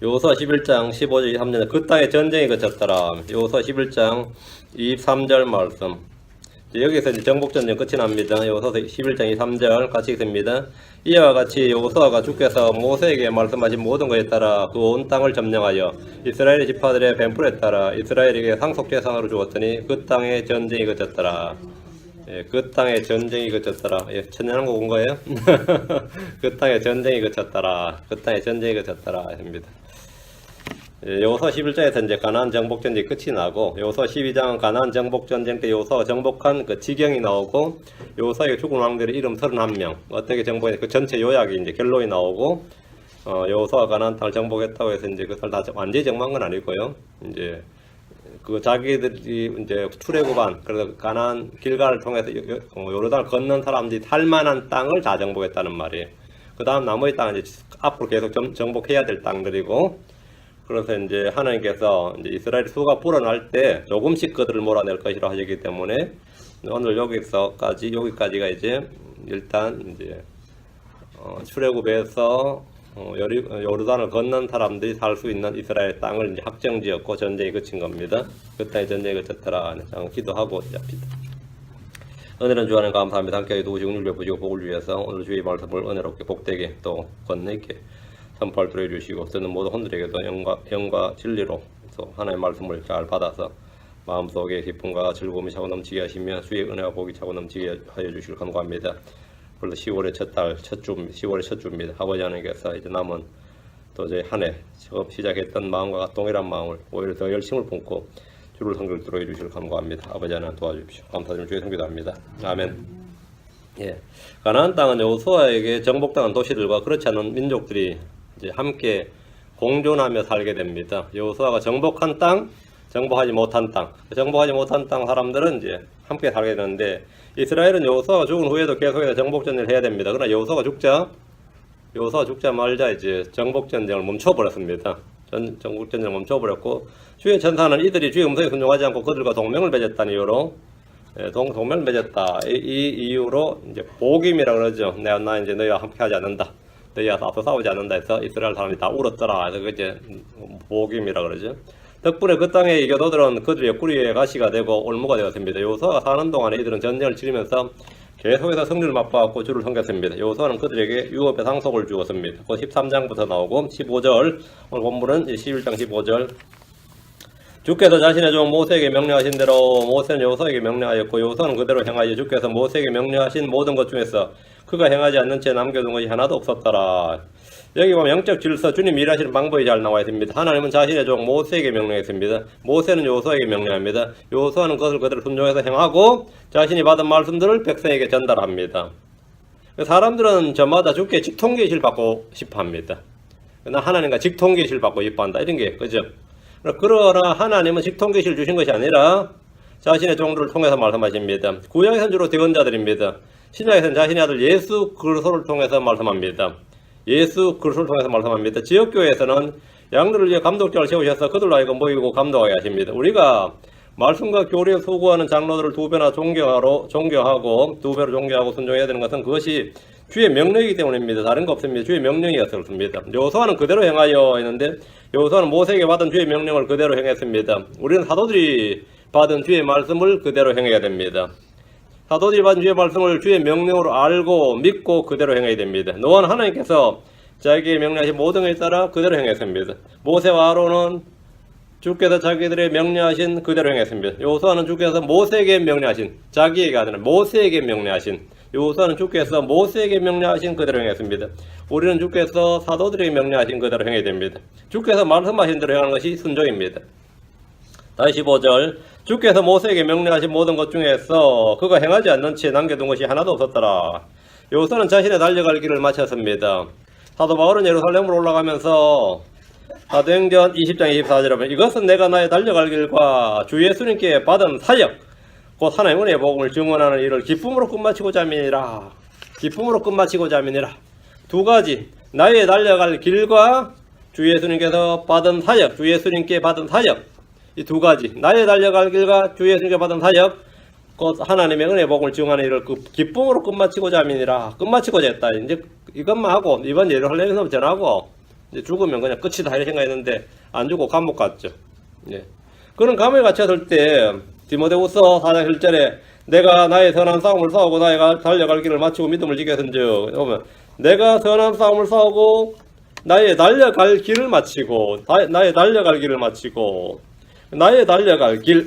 여호수아 11장 15절 23절 그 땅에 전쟁이 그쳤더라. 여호수아 11장 23절 말씀. 여기서 이제 정복전쟁 끝이 납니다. 여호수아 11장 23절 같이 읽습니다. 이와 같이 여호수아가 주께서 모세에게 말씀하신 모든 것에 따라 그 온 땅을 점령하여 이스라엘의 지파들의 벤풀에 따라 이스라엘에게 상속재산으로 주었더니 그 땅에 전쟁이 그쳤더라. 예, 그 땅에 전쟁이 그쳤더라. 예, 천연한국 온 거예요? 그 땅에 전쟁이 그쳤더라. 그 땅에 전쟁이 그쳤더라. 합니다. 예, 여호수아 11장에서 이제 가나안 정복 전쟁이 끝이 나고, 여호수아 12장은 가나안 정복 전쟁 때 여호수아가 정복한 그 지경이 나오고, 여호수아의 죽은 왕들의 이름 31명, 어떻게 정복했는지 그 전체 요약이 이제 결론이 나오고, 여호수아가 가나안 땅을 정복했다고 해서 이제 그것을 다 완전히 정복한 건 아니고요. 이제 그 자기들이 이제 출애굽한 그래서 가나안 길가를 통해서 요르단을 건넌 사람들이 살만한 땅을 다 정복했다는 말이에요. 그 다음 나머지 땅은 이제 앞으로 계속 정복해야 될 땅들이고, 그래서 이제 하나님께서 이제 이스라엘 수가 불어날 때 조금씩 그들을 몰아낼 것이라 하시기 때문에 오늘 여기까지가 이제 일단 이제 출애굽에서 요르단을 건넌 사람들이 살 수 있는 이스라엘 땅을 이제 확정지었고 전쟁이 그친 겁니다. 그 땅에 전쟁이 그쳤더라. 기도하고 시작합니다. 은혜는 주하나님 감사합니다. 함께 도우시고 능력부지고 복을 주셔서 오늘 주의 말씀을 은혜롭게 복되게 또 권능있게 선포할 들어 주시고 듣는 모든 혼들에게도 영과 진리로 또 하나님의 말씀을 잘 받아서 마음속에 기쁨과 즐거움이 차고 넘치게 하시며 주의 은혜와 복이 차고 넘치게 하여 주시길 간구합니다. 그래서 10월의 첫 달, 10월의 첫 주입니다. 아버지 하나님께서 이제 남은 또 저희 한 해 처음 시작했던 마음과 동일한 마음을 오히려 더 열심을 품고 주를 성결 들어해 주시길 간구합니다. 아버지 하나님 도와주십시오. 감사드리며 주의 성기도 합니다. 아멘. 예, 가나안 땅은 여호수아에게 정복당한 도시들과 그렇지 않은 민족들이 이제 함께 공존하며 살게 됩니다. 여호수아가 정복한 땅, 정복하지 못한 땅, 정복하지 못한 땅 사람들은 이제 함께 살게 되는데 이스라엘은 여호수아가 죽은 후에도 계속해서 정복전쟁을 해야 됩니다. 그러나 여호수아가 죽자 말자 이제 정복전쟁을 멈춰버렸습니다. 정복전쟁을 멈춰버렸고 주의 천사는 이들이 주의 음성에 순종하지 않고 그들과 동맹을 맺었다는 이유로 동맹을 맺었다. 이 이유로 이제 복임이라 그러죠. 나 이제 너희와 함께하지 않는다. 너희와 앞서 싸우지 않는다 해서 이스라엘 사람들이 다 울었더라. 그래서 이제 복임이라 그러죠. 덕분에 그 땅의 이교도들은 그들의 뿌리의 가시가 되고 올무가 되었습니다. 여호수아가 사는 동안에 이들은 전쟁을 치르면서 계속해서 승리를 맛보았고 주를 섬겼습니다. 여호수아는 그들에게 유업의 상속을 주었습니다. 그 13장부터 나오고 15절, 오늘 본문은 11장 15절. 주께서 자신의 종 모세에게 명령하신 대로 모세는 여호수아에게 명령하였고 여호수아는 그대로 행하여 주께서 모세에게 명령하신 모든 것 중에서 그가 행하지 않는 채 남겨둔 것이 하나도 없었더라. 여기 보면 영적 질서, 주님 일하시는 방법이 잘 나와 있습니다. 하나님은 자신의 종 모세에게 명령했습니다. 모세는 여호수아에게 명령합니다. 여호수아는 그것을 그대로 순종해서 행하고 자신이 받은 말씀들을 백성에게 전달합니다. 사람들은 저마다 주께 직통계시를 받고 싶어합니다. 그러나 하나님과 직통계시를 받고 싶어한다. 이런 게 그죠? 그러나 하나님은 직통계시를 주신 것이 아니라 자신의 종들을 통해서 말씀하십니다. 구약에서는 주로 대언자들입니다. 신약에서는 자신의 아들 예수 그리스도를 통해서 말씀합니다. 예수 그리스도를 통해서 말씀합니다. 지역교회에서는 양들을 위해 감독자를 세우셔서 그들로 하여금 모이고 감독하게 하십니다. 우리가 말씀과 교리에 소구하는 장로들을 두 배로 존경하고 순종해야 되는 것은 그것이 주의 명령이기 때문입니다. 다른 거 없습니다. 주의 명령이어서 그렇습니다. 여호수아는 그대로 행하여 했는데 여호수아는 모세에게 받은 주의 명령을 그대로 행했습니다. 우리는 사도들이 받은 주의 말씀을 그대로 행해야 됩니다. 사도들이 받은 주의 말씀을 주의 명령으로 알고 믿고 그대로 행해야 됩니다. 노아는 하나님께서 자기에게 명령하신 모든 것에 따라 그대로 행했습니다. 모세와 아론은 주께서 자기들의 명령하신 그대로 행했습니다. 여호수아는 주께서 모세에게 명령하신, 자기에게 아니라 모세에게 명령하신, 여호수아는 주께서 모세에게 명령하신 그대로 행했습니다. 우리는 주께서 사도들에게 명령하신 그대로 행해야 됩니다. 주께서 말씀하신 대로 행하는 것이 순종입니다. 다시 15절. 주께서 모세에게 명령하신 모든 것 중에서 그가 행하지 않는 채 남겨둔 것이 하나도 없었더라. 여호수아는 자신의 달려갈 길을 마쳤습니다. 사도 바울은 예루살렘으로 올라가면서 사도행전 20장 24절에 보면 이것은 내가 나의 달려갈 길과 주 예수님께 받은 사역 곧 하나님의 은혜의 복음을 증언하는 일을 기쁨으로 끝마치고자 함이니라. 기쁨으로 끝마치고자 함이니라. 두 가지, 나의 달려갈 길과 주 예수님께서 받은 사역, 주 예수님께 받은 사역, 이 두 가지, 나의 달려갈 길과 주 예수님께 받은 사역 곧 하나님의 은혜의 복음을 증언하는 일을 기쁨으로 끝마치고자 함이니라. 끝마치고자 했다. 이제 이것만 하고 이번 예루살렘에서 전하고 이제 죽으면 그냥 끝이다 이런 생각했는데 안 죽고 감옥 갔죠. 예. 그런 감옥에 갇혔을 때 디모데후서 4장 1절에 내가 나의 선한 싸움을 싸우고 나의 달려갈 길을 마치고 믿음을 지켰은즉, 보면 내가 선한 싸움을 싸우고 나의 달려갈 길을 마치고 나의 달려갈 길을 마치고 나의 달려갈 길,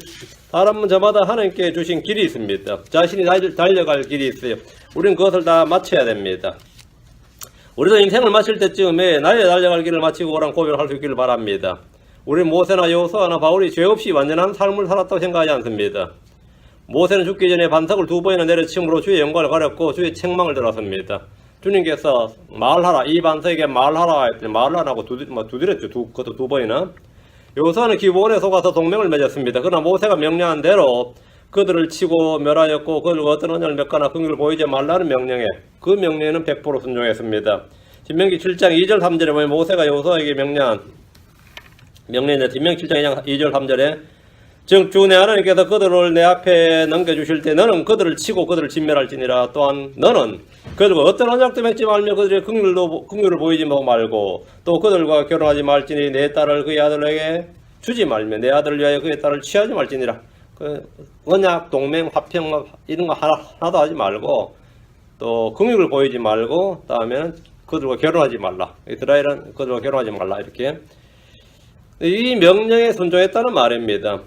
사람은 저마다 하나님께 주신 길이 있습니다. 자신이 달려갈 길이 있어요. 우리는 그것을 다 마쳐야 됩니다. 우리도 인생을 마칠 때쯤에 나의 달려갈 길을 마치고 오란 고백을 할 수 있기를 바랍니다. 우리는 모세나 여호수아나 바울이 죄 없이 완전한 삶을 살았다고 생각하지 않습니다. 모세는 죽기 전에 반석을 2번이나 내려치므로 주의 영광을 가렸고 주의 책망을 들었습니다. 주님께서 말하라, 이 반석에게 말하라 했더니 말을 안 하고 두드렸죠. 그것도 2번이나. 여호수아는 기브온에 속아서 동맹을 맺었습니다. 그러나 모세가 명령한 대로 그들을 치고 멸하였고 그들과 어떤 언약을 맺거나 긍휼을 보이지 말라는 명령에, 그 명령에는 100% 순종했습니다. 신명기 7장 2절 3절에 보면 모세가 여호수아에게 명령인데, 신명기 7장 2절 3절에 즉 주 내 하나님께서 그들을 내 앞에 넘겨주실 때 너는 그들을 치고 그들을 진멸할지니라. 또한 너는 그들과 어떤 언약도 맺지 말며 그들의 긍휼을 보이지 말고 또 그들과 결혼하지 말지니 내 딸을 그의 아들에게 주지 말며 내 아들을 위하여 그의 딸을 취하지 말지니라. 그 언약, 동맹, 화평 이런 거 하나도 하지 말고 또 긍휼을 보이지 말고 다음에는 그들과 결혼하지 말라. 이스라엘은 그들과 결혼하지 말라. 이렇게 이 명령에 순종했다는 말입니다.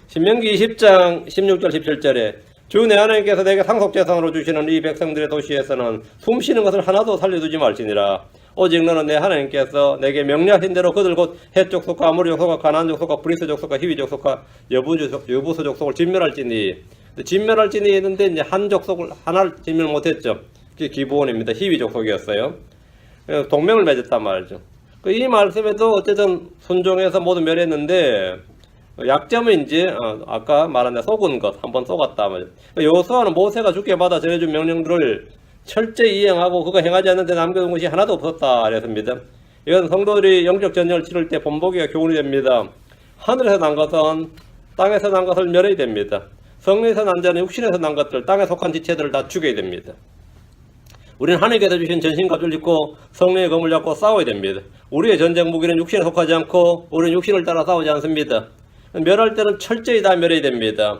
신명기 20장 16절 17절에 주 내 하나님께서 내게 상속재산으로 주시는 이 백성들의 도시에서는 숨쉬는 것을 하나도 살려두지 말지니라. 오직 너는 내 하나님께서 내게 명령하신 대로 그들 곧 헷 족속과 아모리 족속과 가나안 족속과 브리스 족속과 히위 족속과 여부수 족속을 진멸할지니, 진멸할지니 했는데 이제 한 족속을 하나를 진멸 못했죠. 그게 기브온입니다. 히위 족속이었어요. 동맹을 맺었단 말이죠. 이 말씀에도 어쨌든 순종해서 모두 멸했는데 약점은 이제 아까 말한 데 속은 것, 한번 속았다 말이죠. 여호수아는 모세가 주께 받아 전해준 명령들을 철저히 이행하고 그가 행하지 않는데 남겨둔 것이 하나도 없었다 그랬습니다. 이건 성도들이 영적 전쟁을 치를 때 본보기가 교훈이 됩니다. 하늘에서 난 것은 땅에서 난 것을 멸해야 됩니다. 성령에서 난 자는 육신에서 난 것들, 땅에 속한 지체들을 다 죽여야 됩니다. 우리는 하나님께서 주신 전신갑주를 입고 성령의 검을 잡고 싸워야 됩니다. 우리의 전쟁 무기는 육신에 속하지 않고 우리는 육신을 따라 싸우지 않습니다. 멸할 때는 철저히 다 멸해야 됩니다.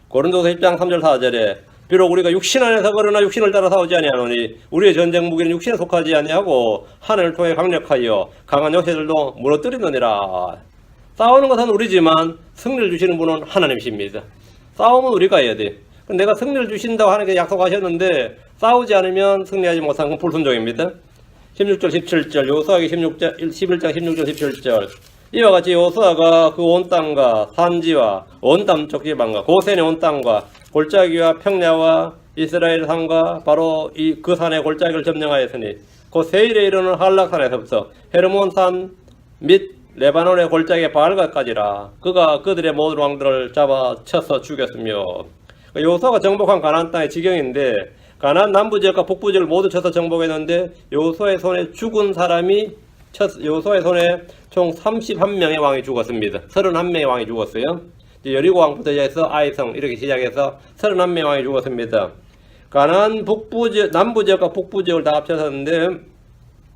고린도서 10장 3절 4절에 비록 우리가 육신 안에서 그러나 육신을 따라 싸우지 아니하노니 우리의 전쟁 무기는 육신에 속하지 아니하고 하늘을 통해 강력하여 강한 요새들도 무너뜨리느니라. 싸우는 것은 우리지만 승리를 주시는 분은 하나님이십니다. 싸움은 우리가 해야 돼. 내가 승리를 주신다고 하나님께 약속하셨는데 싸우지 않으면 승리하지 못한 건 불순종입니다. 16절 17절 여호수아기 11장 16절 17절 이와 같이 여호수아가 그 온 땅과 산지와 온 남쪽 지방과 고센의 온 땅과 골짜기와 평야와 이스라엘 산과 바로 그 산의 골짜기를 점령하였으니 그 세일에 이르는 한락산에서부터 헤르몬 산 및 레바논의 골짜기의 바알가까지라. 그가 그들의 모든 왕들을 잡아 쳐서 죽였으며. 여호수아가 정복한 가나안 땅의 지경인데 가나안 남부 지역과 북부 지역을 모두 쳐서 정복했는데 여호수아의 손에 죽은 사람이 여호수아의 손에 총 31명의 왕이 죽었습니다. 31명의 왕이 죽었어요. 여리고 왕부터 해서 아이성 이렇게 시작해서 31명의 왕이 죽었습니다. 가나안 남부 지역과 북부 지역을 다 합쳐서는데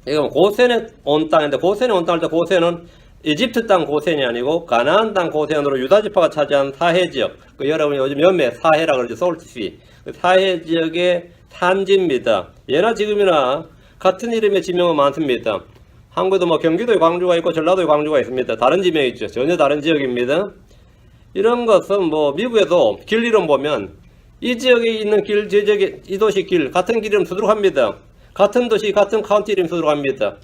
이건 고센의 온 땅인데 고센의 온 땅 할 때 고센은 이집트 땅 고센이 아니고 가나안 땅 고센으로 유다 지파가 차지한 사해 지역. 여러분이 요즘 연매 사해라 그러죠. 솔티시. 사해 지역의 산지입니다. 예나 지금이나 같은 이름의 지명은 많습니다. 한국에도 경기도에 광주가 있고 전라도에 광주가 있습니다. 다른 지명이 있죠. 전혀 다른 지역입니다. 이런 것은 미국에도 길 이름 보면 이 지역에 있는 길, 저 지역에 이 도시 길 같은 길 이름 수두룩합니다. 같은 도시 같은 카운티 이름 수두룩합니다.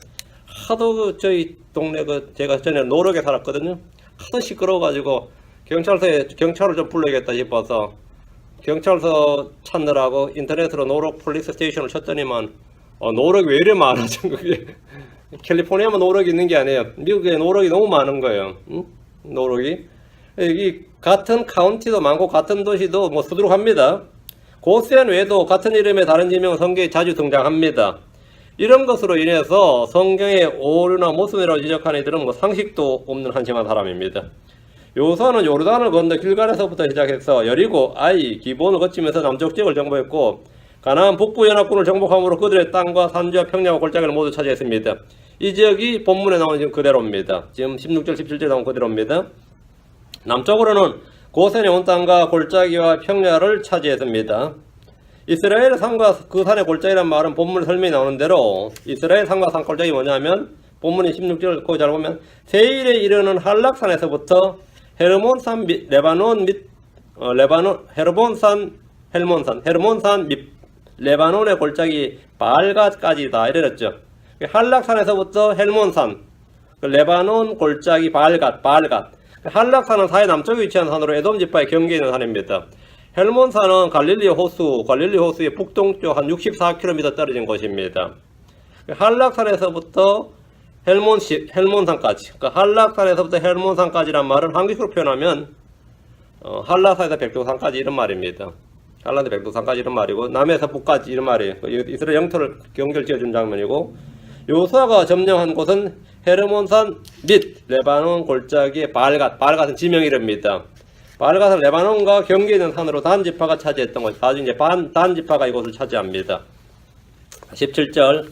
하도 저희 동네 제가 전에 노력에 살았거든요. 하도 시끄러워가지고 경찰서에 경찰을 좀 불러야겠다 싶어서 경찰서 찾느라고 인터넷으로 노력 폴리스 스테이션을 쳤더니만 노력이 왜 이래 많아 전국에. 캘리포니아만 노력이 있는 게 아니에요. 미국에 노력이 너무 많은 거예요. 노력이. 여기 같은 카운티도 많고 같은 도시도 수두룩합니다. 고센 외에도 같은 이름의 다른 지명은 성경에 자주 등장합니다. 이런 것으로 인해서 성경의 오류나 모순이라고 지적하는 이들은 상식도 없는 한심한 사람입니다. 여호수아는 요르단을 건너 길갈에서부터 시작해서 여리고, 아이, 기본을 거치면서 남쪽 지역을 정복했고 가나안 북부 연합군을 정복함으로 그들의 땅과 산지와 평야와 골짜기를 모두 차지했습니다. 이 지역이 본문에 나온 지금 그대로입니다. 지금 16절, 17절 나온 그대로입니다. 남쪽으로는 고센의 온 땅과 골짜기와 평야를 차지했습니다. 이스라엘의 산과 그 산의 골짜기란 말은 본문 설명이 나오는 대로 이스라엘 산과 산 골짜기 뭐냐면 본문이 16절 거기 잘 보면 세일에 이르는 한락산에서부터 헤르몬산 및 레바논 및 헤르몬산 및 레바논의 골짜기 발갓까지다 이랬죠. 한락산에서부터 헬몬산, 레바논 골짜기 발갓. 한락산은 사해 남쪽에 위치한 산으로 에돔 지파의 경계에 있는 산입니다. 헬몬산은 갈릴리 호수의 북동쪽 한 64km 떨어진 곳입니다. 한락산에서부터 헬몬산까지, 그러니까 한락산에서부터 헬몬산까지란 말은 한국으로 표현하면 한라산에서 백두산까지 이런 말입니다. 한라산 백두산까지 이런 말이고 남에서 북까지 이런 말이에요. 이스라엘 영토를 경계를 지어준 장면이고 요수아가 점령한 곳은 헤르몬산 및 레바논 골짜기의 발갓은 지명 이름입니다. 발갓은 레바논과 경계에 있는 산으로 단지파가 차지했던 곳. 나중에 이제 단지파가 이곳을 차지합니다. 17절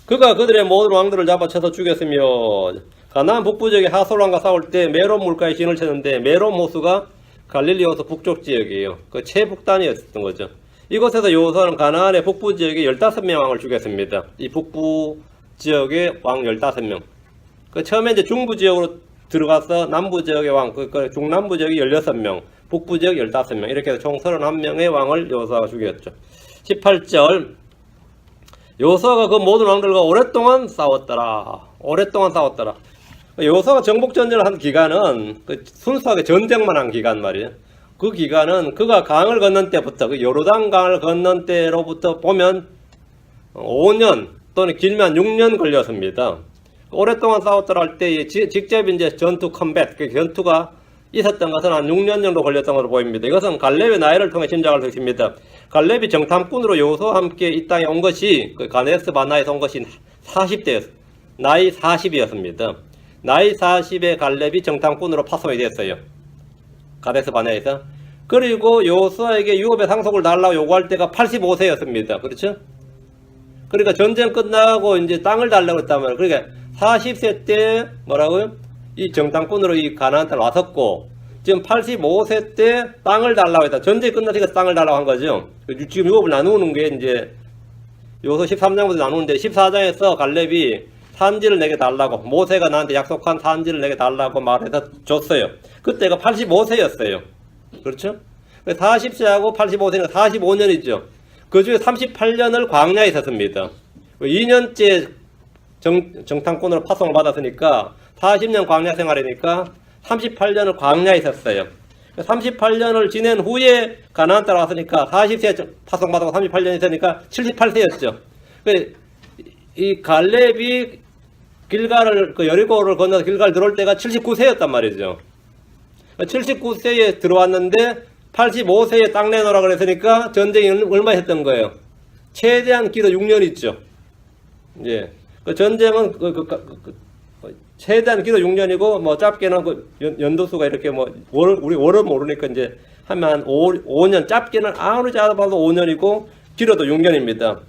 그가 그들의 모든 왕들을 잡아쳐서 죽였으며 가나안 북부 지역의 하솔왕과 싸울 때 메롬 물가에 진을 쳤는데 메롬 호수가 갈릴리 호수 북쪽 지역이에요. 그 최북단이었던 거죠. 이곳에서 여호수아는 가나안의 북부 지역에 15명 왕을 죽였습니다. 이 북부 지역의 왕 15명. 그 처음에 이제 중부 지역으로 들어가서 남부 지역의 왕, 그 중남부 지역이 16명, 북부 지역 15명, 이렇게 해서 총 31명의 왕을 여호수아가 죽였죠. 18절 여호수아가 그 모든 왕들과 오랫동안 싸웠더라. 여호수아가 정복전쟁을 한 기간은 순수하게 전쟁만 한 기간 말이에요. 그 기간은 그가 강을 건넌 때부터, 그 요르단 강을 건넌 때로부터 보면 5년 또는 길면 6년 걸렸습니다. 오랫동안 싸웠더라 할 때 직접 이제 전투 컴뱃, 그 전투가 있었던 것은 한 6년 정도 걸렸던 것으로 보입니다. 이것은 갈렙의 나이를 통해 짐작할 수 있습니다. 갈렙이 정탐꾼으로 여호수아와 함께 이 땅에 온 것이, 그 가데스 바나에서 온 것이 40대였어요. 나이 40이었습니다. 나이 40에 갈렙이 정탐꾼으로 파송이 됐어요. 가데스 바나에서. 그리고 여호수아에게 유업의 상속을 달라고 요구할 때가 85세였습니다. 그렇죠? 그러니까 전쟁 끝나고 이제 땅을 달라고 했단 말이에요. 그러니까 40세 때 뭐라고요? 이 정탐꾼으로 이 가나안 땅을 왔었고 지금 85세 때 땅을 달라고 했다. 전쟁이 끝났으니까 땅을 달라고 한 거죠. 지금 유업을 나누는 게 이제 여호수아 13장부터 나누는데 14장에서 갈렙이 산지를 내게 달라고, 모세가 나한테 약속한 산지를 내게 달라고 말해서 줬어요. 그때가 85세였어요. 그렇죠? 40세하고 85세는 45년이죠. 그 중에 38년을 광야에 있었습니다. 2년째 정탐꾼으로 파송을 받았으니까 40년 광야 생활이니까 38년을 광야에 있었어요. 38년을 지낸 후에 가나안 땅에 왔으니까 40세 파송받고 38년 있으니까 78세였죠. 이 갈렙이 길갈을, 여리고를 건너서 길갈 들어올 때가 79세였단 말이죠. 79세에 들어왔는데 85세에 땅 내놓으라 그랬으니까 전쟁이 얼마 했던 거예요? 최대한 길어 6년 있죠. 예. 그 전쟁은 최대한 길어 6년이고 뭐 짧게는 연도수가 이렇게 우리 월은 모르니까 이제 하면 한 5년, 짧게는 아무리 짧아도 5년이고 길어도 6년입니다.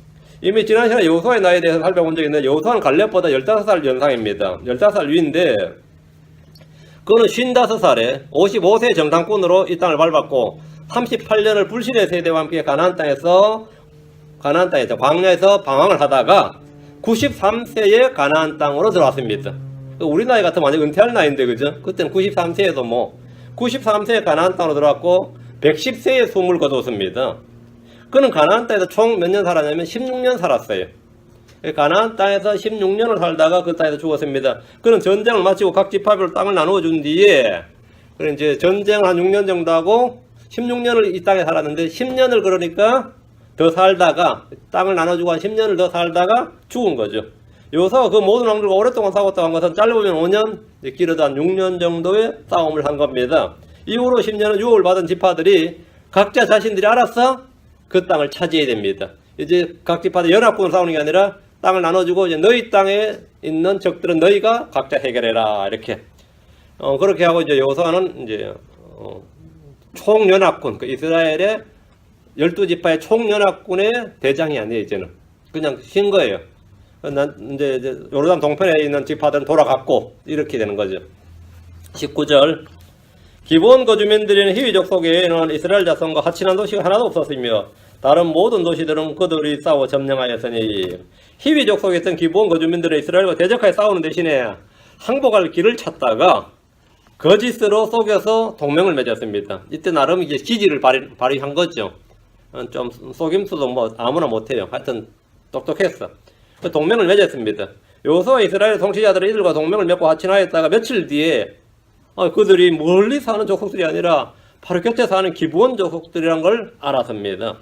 이미 지난 시간에 여호수아의 나이에 대해서 살펴본 적이 있는데 여호수아는 갈렙보다 15살 연상입니다. 15살 위인데 그는 55살에 55세의 정탐꾼으로 이 땅을 밟았고 38년을 불신의 세대와 함께 가나안 땅에서 광야에서 방황을 하다가 93세에 가나안 땅으로 들어왔습니다. 우리 나이 같으면 완전 은퇴할 나이인데 그죠? 그때는 93세에도 93세에 가나안 땅으로 들어왔고 110세에 숨을 거뒀습니다. 그는 가나안 땅에서 총 몇 년 살았냐면 16년 살았어요. 가나안 땅에서 16년을 살다가 그 땅에서 죽었습니다. 그는 전쟁을 마치고 각 지파별로 땅을 나누어 준 뒤에 이제 전쟁을 한 6년 정도 하고 16년을 이 땅에 살았는데 10년을 그러니까 더 살다가 땅을 나눠주고 한 10년을 더 살다가 죽은 거죠. 여기서 그 모든 왕들과 오랫동안 싸웠다고 한 것은 짧으면 5년, 길어도 한 6년 정도의 싸움을 한 겁니다. 이후로 10년은 유업을 받은 지파들이 각자 자신들이 알아서 그 땅을 차지해야 됩니다. 이제 각 지파들 연합군으로 싸우는 게 아니라 땅을 나눠주고 이제 너희 땅에 있는 적들은 너희가 각자 해결해라 이렇게 그렇게 하고 이제 여호수아는 이제 총연합군, 그 이스라엘의 12지파의 총연합군의 대장이 아니에요. 이제는 그냥 신 거예요. 이제 요르단 동편에 있는 지파들은 돌아갔고 이렇게 되는 거죠. 19절 기본 거주민들인 히위족 속에는 이스라엘 자손과 하친한 도시가 하나도 없었으며 다른 모든 도시들은 그들이 싸워 점령하였으니 히위족 속에 있던 기본 거주민들은 이스라엘과 대적하여 싸우는 대신에 항복할 길을 찾다가 거짓으로 속여서 동맹을 맺었습니다. 이때 나름 이제 기지를 발휘한 거죠. 좀 속임수도 뭐 아무나 못해요. 하여튼 똑똑했어. 그 동맹을 맺었습니다. 여호수아 이스라엘 통치자들은 이들과 동맹을 맺고 하친하였다가 며칠 뒤에 그들이 멀리 사는 족속들이 아니라 바로 곁에 사는 기브온 족속들이란 걸 알았습니다.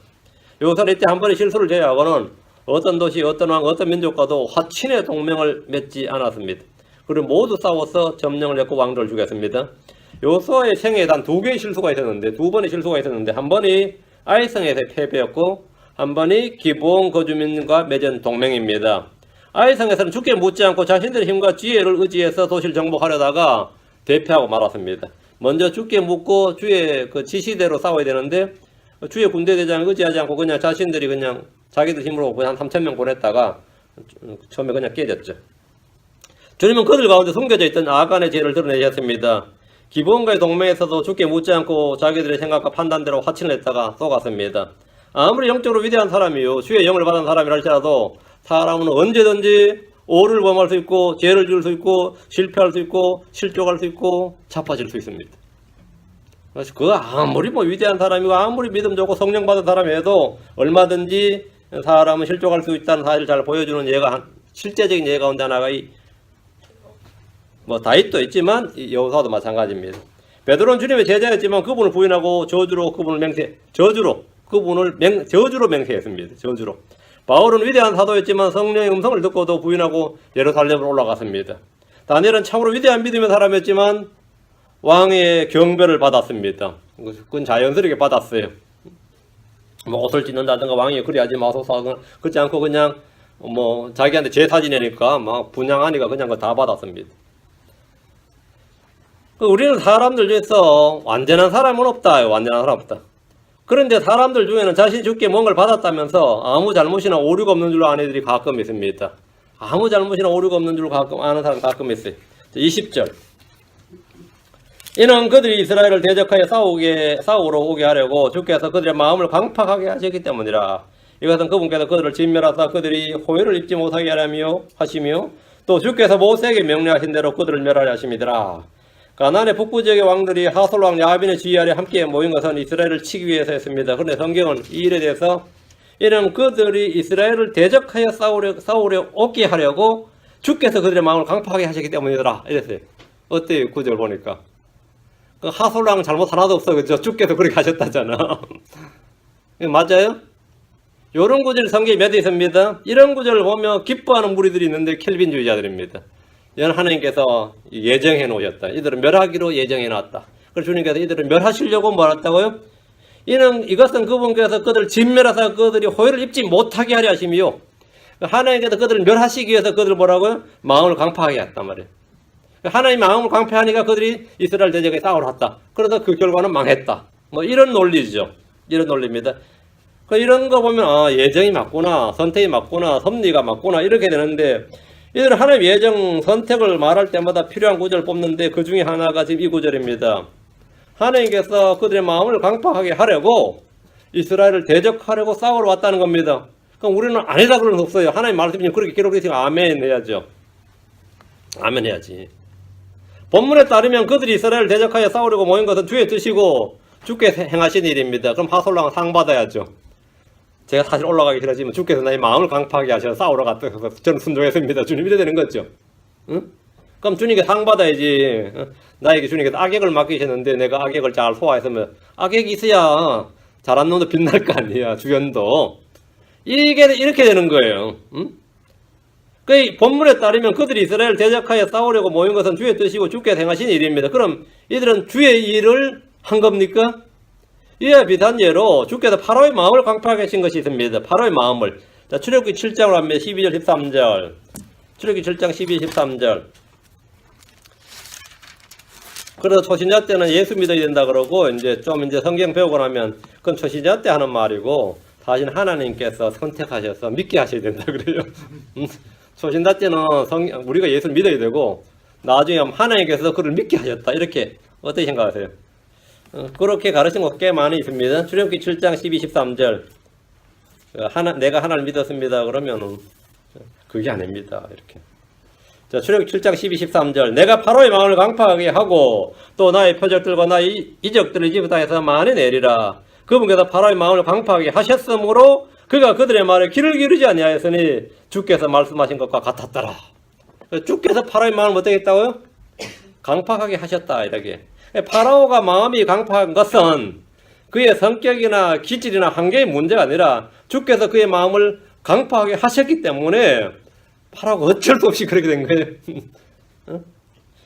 여호수아는 이때 한 번의 실수를 제외하고는 어떤 도시, 어떤 왕, 어떤 민족과도 화친의 동맹을 맺지 않았습니다. 그리고 모두 싸워서 점령을 했고 왕들을 죽였습니다. 여호수아의 생애에 단 두 개의 실수가 있었는데, 두 번의 실수가 있었는데, 한 번이 아이성에서 패배였고 한 번이 기브온 거주민과 맺은 동맹입니다. 아이성에서는 죽게 묻지 않고 자신들의 힘과 지혜를 의지해서 도시를 정복하려다가 대패하고 말았습니다. 먼저 죽게 묻고 주의 그 지시대로 싸워야 되는데 주의 군대 대장을 의지하지 않고 그냥 자신들이 그냥 자기들 힘으로 한 3,000명 보냈다가 처음에 그냥 깨졌죠. 주님은 그들 가운데 숨겨져 있던 아간의 죄를 드러내셨습니다. 기브온과의 동맹에서도 죽게 묻지 않고 자기들의 생각과 판단대로 화친을 했다가 속았습니다. 아무리 영적으로 위대한 사람이요 주의 영을 받은 사람이라 할지라도 사람은 언제든지 오를 범할 수 있고 죄를 지을 수 있고 실패할 수 있고 실족할 수 있고 자빠질 수 있습니다. 그래서 그 아무리 뭐 위대한 사람이고 아무리 믿음 좋고 성령 받은 사람이어도 얼마든지 사람은 실족할 수 있다는 사실을 잘 보여주는 예가 실제적인 예 가운데 하나가 뭐 다윗도 있지만 여호수아도 마찬가지입니다. 베드로는 주님의 제자였지만 그분을 부인하고 저주로 맹세했습니다. 저주로. 바울은 위대한 사도였지만 성령의 음성을 듣고도 부인하고 예루살렘으로 올라갔습니다. 다니엘은 참으로 위대한 믿음의 사람이었지만 왕의 경배를 받았습니다. 그건 자연스럽게 받았어요. 뭐 옷을 찢는다든가 왕이 그래야지 마소사 그렇지 않고 그냥 뭐 자기한테 제사 지내니까 막 분양하니까 그냥 그거 다 받았습니다. 우리는 사람들 중에서 완전한 사람은 없다. 완전한 사람 없다. 그런데 사람들 중에는 자신이 주께 뭔가를 받았다면서 아무 잘못이나 오류가 없는 줄로 아는 이들이 가끔 있습니다. 아무 잘못이나 오류가 없는 줄로 가끔 아는 사람 가끔 있어요. 20절 이는 그들이 이스라엘을 대적하여 싸우러 오게 하려고 주께서 그들의 마음을 강팍하게 하셨기 때문이라. 이것은 그분께서 그들을 진멸하사 그들이 호의를 입지 못하게 하시며 또 주께서 모세에게 명령하신 대로 그들을 멸하려 하심이더라. 가나안의 북부 지역의 왕들이 하솔 왕 야빈의 지휘 아래 함께 모인 것은 이스라엘을 치기 위해서였습니다. 그런데 성경은 이 일에 대해서 이는 그들이 이스라엘을 대적하여 싸우려 오게 하려고 주께서 그들의 마음을 강팍하게 하셨기 때문이더라. 이랬어요. 어때요? 구절 보니까. 그 하솔 왕 잘못 하나도 없어. 그죠? 주께서 그렇게 하셨다잖아. 맞아요? 이런 구절 성경에 몇 개 있습니다. 이런 구절을 보면 기뻐하는 무리들이 있는데 켈빈주의자들입니다. 이는 하나님께서 예정해 놓으셨다. 이들은 멸하기로 예정해 놨다. 그래서 주님께서 이들을 멸하시려고 말했다고요? 이것은 그분께서 그들을 진멸하사 그들이 호의를 입지 못하게 하려 하심이요. 하나님께서 그들을 멸하시기 위해서 그들을 뭐라고요? 마음을 강팍하게 했단 말이에요. 하나님 마음을 강팍하니까 그들이 이스라엘 대적에 싸우러 왔다. 그래서 그 결과는 망했다. 뭐 이런 논리죠. 이런 논리입니다. 이런 거 보면 예정이 맞구나, 선택이 맞구나, 섭리가 맞구나 이렇게 되는데 이들은 하나님 예정 선택을 말할 때마다 필요한 구절을 뽑는데 그 중에 하나가 지금 이 구절입니다. 하나님께서 그들의 마음을 강팍하게 하려고 이스라엘을 대적하려고 싸우러 왔다는 겁니다. 그럼 우리는 아니다 그럴 수 없어요. 하나님 말씀이 그렇게 기록되시면 아멘 해야죠. 아멘 해야지. 본문에 따르면 그들이 이스라엘을 대적하여 싸우려고 모인 것은 주의 뜻이고 주께서 행하신 일입니다. 그럼 하솔 왕은 상 받아야죠. 제가 사실 올라가기 싫어지만 주께서 나의 마음을 강팍하게 하셔서 싸우러 갔다. 저는 순종했습니다. 주님 이래 되는 거죠. 응? 그럼 주님께 상 받아야지. 나에게 주님께서 악액을 맡기셨는데 내가 악액을 잘 소화했으면 악액이 있어야 잘한 놈도 빛날 거 아니야. 주변도. 이게 이렇게 되는 거예요. 응? 그 본문에 따르면 그들이 이스라엘 대적하여 싸우려고 모인 것은 주의 뜻이고 주께서 행하신 일입니다. 그럼 이들은 주의 일을 한 겁니까? 이에 비슷한 예로 주께서 파라오의 마음을 강팍하게 하신 것이 있습니다. 파라오의 마음을. 자, 출애굽기 7장으로 하면 12절 13절. 출애굽기 7장 12, 13절. 그래서 초신자 때는 예수 믿어야 된다 그러고 이제 성경 배우고 나면 그건 초신자 때 하는 말이고 사실 하나님께서 선택하셔서 믿게 하셔야 된다 그래요. 소신다 때는 우리가 예수를 믿어야 되고 나중에 하나님께서 그를 믿게 하셨다. 이렇게 어떻게 생각하세요? 그렇게 가르친 것 꽤 많이 있습니다. 출애굽기 7장 12, 13절 내가 하나님을 믿었습니다. 그러면은 그게 아닙니다. 이렇게. 자, 출애굽기 7장 12, 13절 내가 바로의 마음을 강팍하게 하고 또 나의 표적들과 나의 이적들을 이집트 땅에서 많이 내리라. 그분께서 바로의 마음을 강팍하게 하셨으므로 그가 그들의 말에 귀를 기울이지 아니하였으니 주께서 말씀하신 것과 같았더라. 주께서 파라오의 마음을 어떻게 했다고요? 강팍하게 하셨다. 이렇게. 파라오가 마음이 강팍한 것은 그의 성격이나 기질이나 한계의 문제가 아니라 주께서 그의 마음을 강팍하게 하셨기 때문에 파라오가 어쩔 수 없이 그렇게 된 거예요.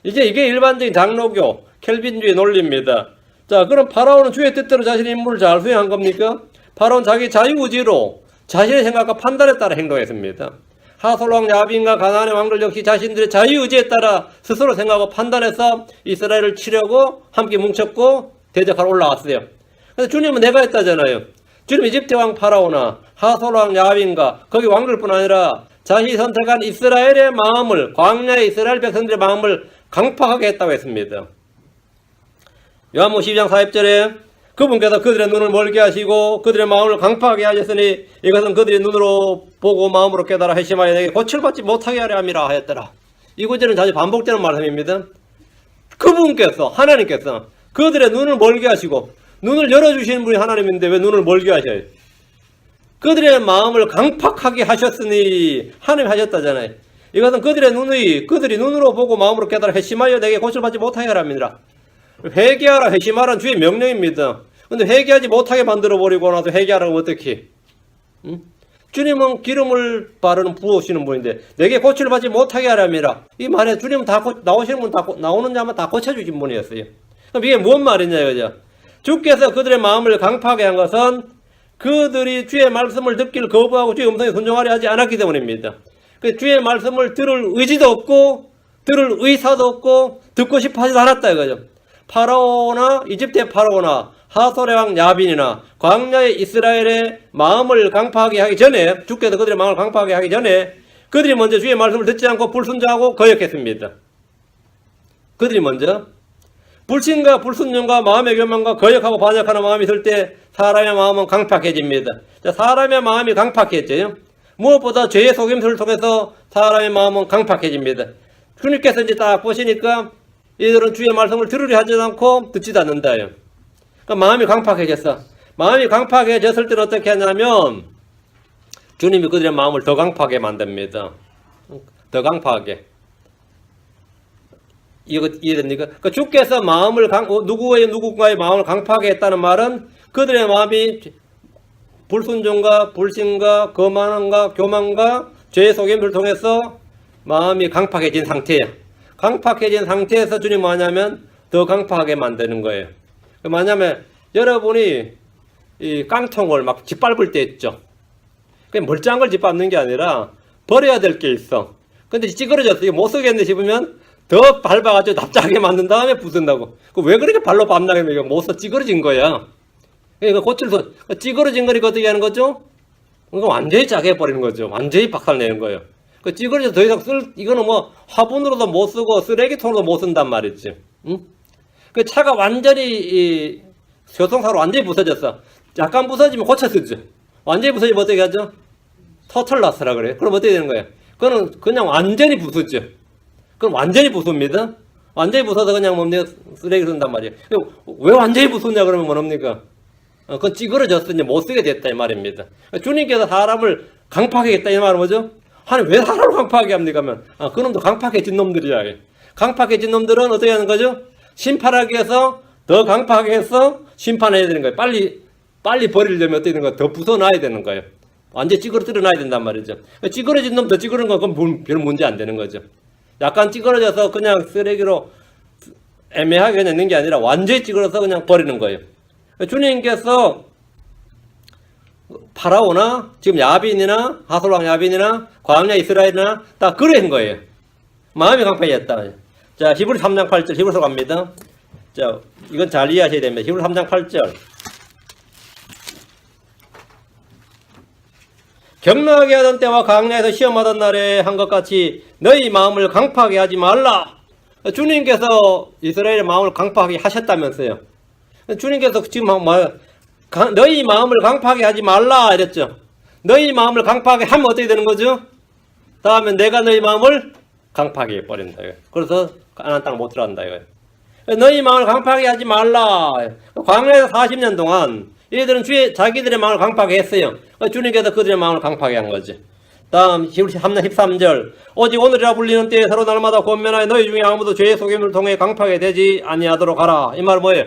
이제 이게 일반적인 장로교 켈빈주의 논리입니다. 자, 그럼 파라오는 주의 뜻대로 자신의 임무를 잘 수행한 겁니까? 파라오는 자기 자유의지로 자신의 생각과 판단에 따라 행동했습니다. 하솔왕 야빈과 가나안의 왕들 역시 자신들의 자유의지에 따라 스스로 생각하고 판단해서 이스라엘을 치려고 함께 뭉쳤고 대적하러 올라왔어요. 그래서 주님은 내가 했다잖아요. 주님 이집트 왕 파라오나 하솔왕 야빈과 거기 왕들뿐 아니라 자신이 선택한 이스라엘의 마음을, 광야의 이스라엘 백성들의 마음을 강팍하게 했다고 했습니다. 요한복음 12장 40절에 그분께서 그들의 눈을 멀게 하시고 그들의 마음을 강팍하게 하셨으니 이것은 그들의 눈으로 보고 마음으로 깨달아 회심하여 내게 고침받지 못하게 하려 함이라 하였더라. 이 구절은 자주 반복되는 말씀입니다. 그분께서, 하나님께서 그들의 눈을 멀게 하시고 눈을 열어주시는 분이 하나님인데 왜 눈을 멀게 하셔요? 그들의 마음을 강팍하게 하셨으니 하나님이 하셨다잖아요. 이것은 그들이 눈으로 보고 마음으로 깨달아 회심하여 내게 고침받지 못하게 하려 함이라. 회개하라 회심하라는 주의 명령입니다. 근데 회개하지 못하게 만들어버리고 나서 회개하라고 어떻게? 응? 주님은 기름을 바르는 부으시는 분인데 내게 고치를 받지 못하게 하라미라. 이 말에 주님은 나오시는 분 나오는 자만 다 고쳐주신 분이었어요. 그럼 이게 뭔 말이냐 이거죠. 주께서 그들의 마음을 강팍하게 한 것은 그들이 주의 말씀을 듣기를 거부하고 주의 음성에 순종하려 하지 않았기 때문입니다. 주의 말씀을 들을 의지도 없고 들을 의사도 없고 듣고 싶어 하지도 않았다 이거죠. 파라오나 이집트의 파라오나 하솔의 왕 야빈이나 광야의 이스라엘의 마음을 강팍하게 하기 전에 주께서 그들의 마음을 강팍하게 하기 전에 그들이 먼저 주의 말씀을 듣지 않고 불순종하고 거역했습니다. 그들이 먼저 불신과 불순종과 마음의 교만과 거역하고 반역하는 마음이 있을 때 사람의 마음은 강팍해집니다. 자, 사람의 마음이 강팍해져요. 무엇보다 죄의 속임수를 통해서 사람의 마음은 강팍해집니다. 주님께서 이제 딱 보시니까 이들은 주의 말씀을 들으려 하지 않고 듣지도 않는다요. 그러니까 마음이 강팍해졌어. 마음이 강팍해졌을 때는 어떻게 하냐면 주님이 그들의 마음을 더 강팍하게 만듭니다. 더 강팍하게. 이거 이해됩니까? 그러니까 주께서 마음을 누군가의 마음을 강팍하게 했다는 말은 그들의 마음이 불순종과 불신과 거만함과 교만과 죄의 속임수를 통해서 마음이 강팍해진 상태예요. 강팍해진 상태에서 주님 뭐냐면 더 강팍하게 만드는 거예요. 뭐냐면 여러분이 이 깡통을 막 짓밟을 때 있죠. 그냥 멀쩡한 걸 짓밟는 게 아니라 버려야 될 게 있어. 근데 찌그러졌어. 이거 못 쓰겠네 싶으면 더 밟아가지고 납작하게 만든 다음에 부순다고. 왜 그렇게 발로 밟나요? 이거 못 써 찌그러진 거야. 그러니까 고칠서 찌그러진 거니까 어떻게 하는 거죠? 그러니까 완전히 짜게 해버리는 거죠. 완전히 박살내는 거예요. 그 찌그러져 더 이상 이거는 뭐 화분으로도 못 쓰고 쓰레기통으로도 못 쓴단 말이지. 응? 그 차가 완전히 교통사고로 완전히 부서졌어. 약간 부서지면 고쳐 쓰죠. 완전히 부서지면 어떻게 하죠? 토탈라스라 그래요. 그럼 어떻게 되는 거예요? 그거는 그냥 완전히 부수죠. 그럼 완전히 부숩니다. 완전히 부숴서 그냥 뭡니까? 쓰레기 쓴단 말이에요. 왜 완전히 부숩냐 그러면 뭐합니까? 그건 찌그러졌어. 이제 못 쓰게 됐다 이 말입니다. 주님께서 사람을 강팍하게 했다 이 말은 뭐죠? 하나님 왜 사람을 강팍하게 합니까? 하면 그놈도 강팍해진 놈들이야. 강팍해진 놈들은 어떻게 하는 거죠? 심판하기 위해서 더 강팍하게 해서 심판해야 되는 거예요. 빨리 버리려면 어떻게 되는 거예요? 더 부숴놔야 되는 거예요. 완전히 찌그러뜨려 놔야 된단 말이죠. 찌그러진 놈 더 찌그러는 건 그건 별 문제 안 되는 거죠. 약간 찌그러져서 그냥 쓰레기로 애매하게 그냥 있는 게 아니라 완전히 찌그러서 그냥 버리는 거예요. 주님께서 파라오나 지금 야빈이나 하솔왕 야빈이나 광야 이스라엘이나 다 그런 거예요. 마음이 강팍해졌다. 자, 히브리 3장 8절 히브리서 갑니다. 자, 이건 잘 이해하셔야 됩니다. 히브리 3장 8절. 격노하게 하던 때와 광야에서 시험하던 날에 한 것 같이 너희 마음을 강팍하게 하지 말라. 주님께서 이스라엘의 마음을 강팍하게 하셨다면서요. 주님께서 지금 너희 마음을 강팍하게 하지 말라 이랬죠. 너희 마음을 강팍하게 하면 어떻게 되는 거죠? 다음에 내가 너희 마음을 강팍하게 해버린다. 그래서 가나안 땅 못 들어간다. 너희 마음을 강팍하게 하지 말라. 광야에서 40년 동안 얘들은 자기들의 마음을 강팍하게 했어요. 주님께서 그들의 마음을 강팍하게 한 거지. 다음 3장 13절 오직 오늘이라 불리는 때에 서로 날마다 권면하여 너희 중에 아무도 죄의 속임을 통해 강팍하게 되지 아니하도록 하라. 이 말은 뭐예요?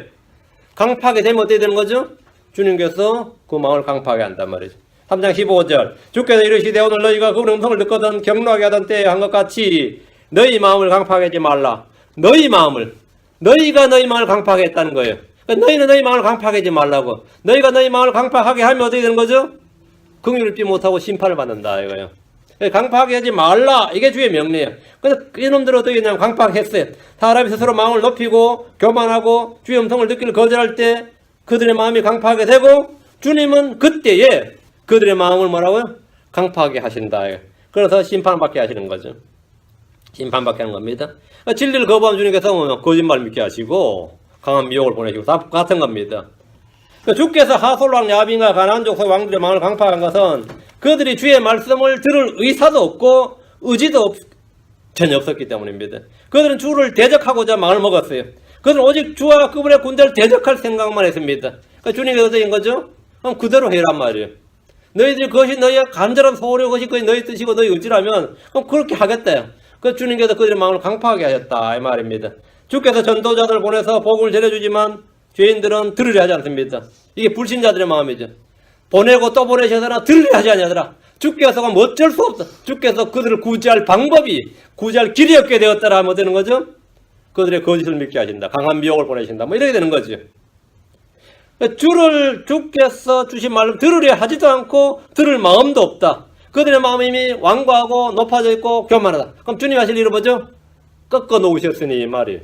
강팍하게 되면 어떻게 되는 거죠? 주님께서 그 마음을 강팍하게 한단 말이죠. 3장 15절 주께서 이르시되 오늘 너희가 그 음성을 듣거든 격노하게 하던 때에 한 것 같이 너희 마음을 강팍하게 하지 말라. 너희 마음을 너희가 너희 마음을 강팍하게 했다는 거예요. 너희는 너희 마음을 강팍하게 하지 말라고. 너희가 너희 마음을 강팍하게 하면 어떻게 되는 거죠? 긍휼을 입지 못하고 심판을 받는다 이거예요. 강팍하게 하지 말라. 이게 주의 명령이에요. 그래서 이놈들은 어떻게 했냐면 강팍하게 했어요. 사람이 스스로 마음을 높이고 교만하고 주의 음성을 듣기를 거절할 때 그들의 마음이 강팍하게 되고 주님은 그때에 그들의 마음을 뭐라고요? 강팍하게 하신다. 그래서 심판받게 하시는 거죠. 심판받게 하는 겁니다. 진리를 거부한 주님께서 거짓말 믿게 하시고 강한 미혹을 보내시고 다 같은 겁니다. 주께서 하솔랑 야빈과 가나안족 왕들의 마음을 강팍한 것은 그들이 주의 말씀을 들을 의사도 없고 의지도 전혀 없었기 때문입니다. 그들은 주를 대적하고자 마음을 먹었어요. 그들은 오직 주와 그분의 군대를 대적할 생각만 했습니다. 그러니까 주님께서 어떻게 한 거죠? 그럼 그대로 해란 말이에요. 너희들이 그것이 너희의 간절한 소원이고 그것이 거의 너희 뜻이고 너희 의지라면 그럼 그렇게 하겠다. 그 주님께서 그들의 마음을 강팍하게 하셨다 이 말입니다. 주께서 전도자들을 보내서 복음을 전해주지만 죄인들은 들으려 하지 않습니다. 이게 불신자들의 마음이죠. 보내고 또 보내셔서나 들으려 하지 아니하더라. 주께서가 뭐 어쩔 수 없어. 주께서 그들을 구제할 방법이 구제할 길이 없게 되었다라 하면 되는 거죠. 그들의 거짓을 믿게 하신다. 강한 미혹을 보내신다. 뭐 이렇게 되는 거죠. 주께서 주신 말을 들으려 하지도 않고 들을 마음도 없다. 그들의 마음이 이미 완고하고 높아져 있고 교만하다. 그럼 주님 하실 일은 뭐죠? 꺾어 놓으셨으니 말이에요.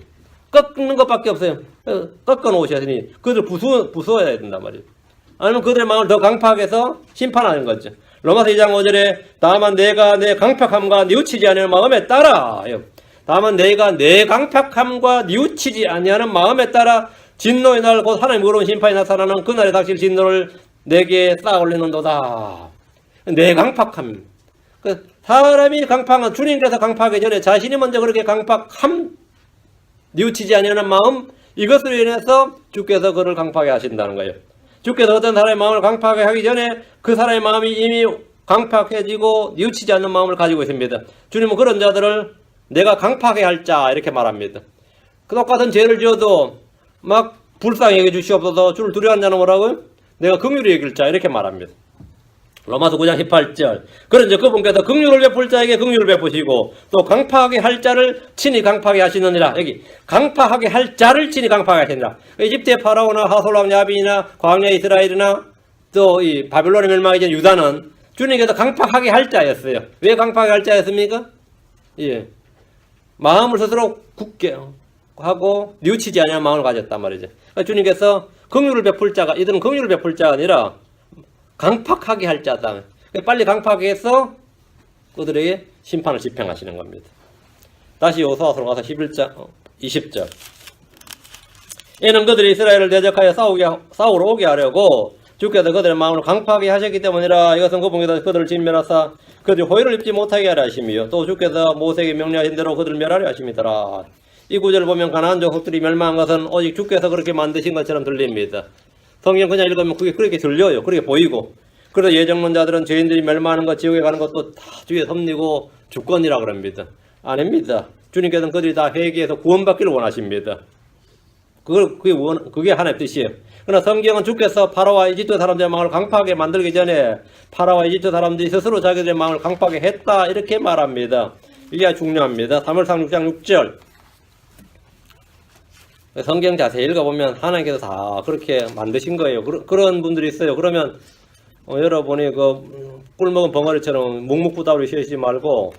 꺾는 것밖에 없어요. 꺾어 놓으셨으니 그들 부수어야 된단 말이에요. 아니면 그들의 마음을 더 강팍하게 해서 심판하는 거죠. 로마서 2장 5절에 다만 내가 내 강팍함과 뉘우치지 않는 마음에 따라 다만 내가 내 강팍함과 뉘우치지 아니하는 마음에 따라 진노의 날 곧 하나님 의로운 심판이 나타나는 그날에 닥칠 진노를 내게 쌓아 올리는도다. 내 강팍함. 사람이 강팍한 주님께서 강팍하기 전에 자신이 먼저 그렇게 강팍함 뉘우치지 아니하는 마음 이것으로 인해서 주께서 그를 강팍하게 하신다는 거예요. 주께서 어떤 사람의 마음을 강팍하게 하기 전에 그 사람의 마음이 이미 강팍해지고 뉘우치지 않는 마음을 가지고 있습니다. 주님은 그런 자들을 내가 강팍하게 할 자 이렇게 말합니다. 그 똑같은 죄를 지어도 막 불쌍히 여겨 주시옵소서 주를 두려워하는 자는 뭐라고요? 내가 긍휼히 여길 자 이렇게 말합니다. 로마서 9장 18절 그런즉 그분께서 긍휼을 베풀 자에게 긍휼을 베푸시고 또 강팍하게 할 자를 친히 강팍하게 하시느니라. 여기 강팍하게 할 자를 친히 강팍하게 하시느니라. 이집트의 파라오나 하솔랑 야빈이나 광야 이스라엘이나 또 이 바빌론의 멸망이 전 유다는 주님께서 강팍하게 할 자였어요. 왜 강팍하게 할 자였습니까? 예, 마음을 스스로 굳게 하고 뉘우치지 아니한 마음을 가졌단 말이죠. 그러니까 주님께서 긍휼을 베풀 자가 이들은 긍휼을 베풀 자가 아니라 강팍하게 할 자다. 빨리 강팍하게 해서 그들에게 심판을 집행하시는 겁니다. 다시 여호수아서로 가서 11장 20절 이는 그들이 이스라엘을 대적하여 싸우러 오게 하려고 주께서 그들의 마음을 강팍하게 하셨기 때문이라. 이것은 그분께서 그들을 진멸하사 그들이 호의를 입지 못하게 하려 하심이요 또 주께서 모세에게 명령하신 대로 그들을 멸하려 하심이더라. 이 구절을 보면 가나안 족속들이 멸망한 것은 오직 주께서 그렇게 만드신 것처럼 들립니다. 성경 그냥 읽으면 그게 그렇게 들려요. 그렇게 보이고. 그래서 예정론자들은 죄인들이 멸망하는 것, 지옥에 가는 것도 다 주의 섭리고 주권이라 그럽니다. 아닙니다. 주님께서는 그들이 다 회개해서 구원받기를 원하십니다. 그게 하나님의 뜻이에요. 그러나 성경은 주께서 파라오와 이집트 사람들의 마음을 강팍하게 만들기 전에 파라오와 이집트 사람들이 스스로 자기들의 마음을 강팍하게 했다 이렇게 말합니다. 이게 중요합니다. 사무엘상 6장 6절 성경 자세히 읽어보면 하나님께서 다 그렇게 만드신 거예요. 그런 분들이 있어요. 그러면 여러분이 그 꿀먹은 벙어리처럼 묵묵부답으로 쉬시지 말고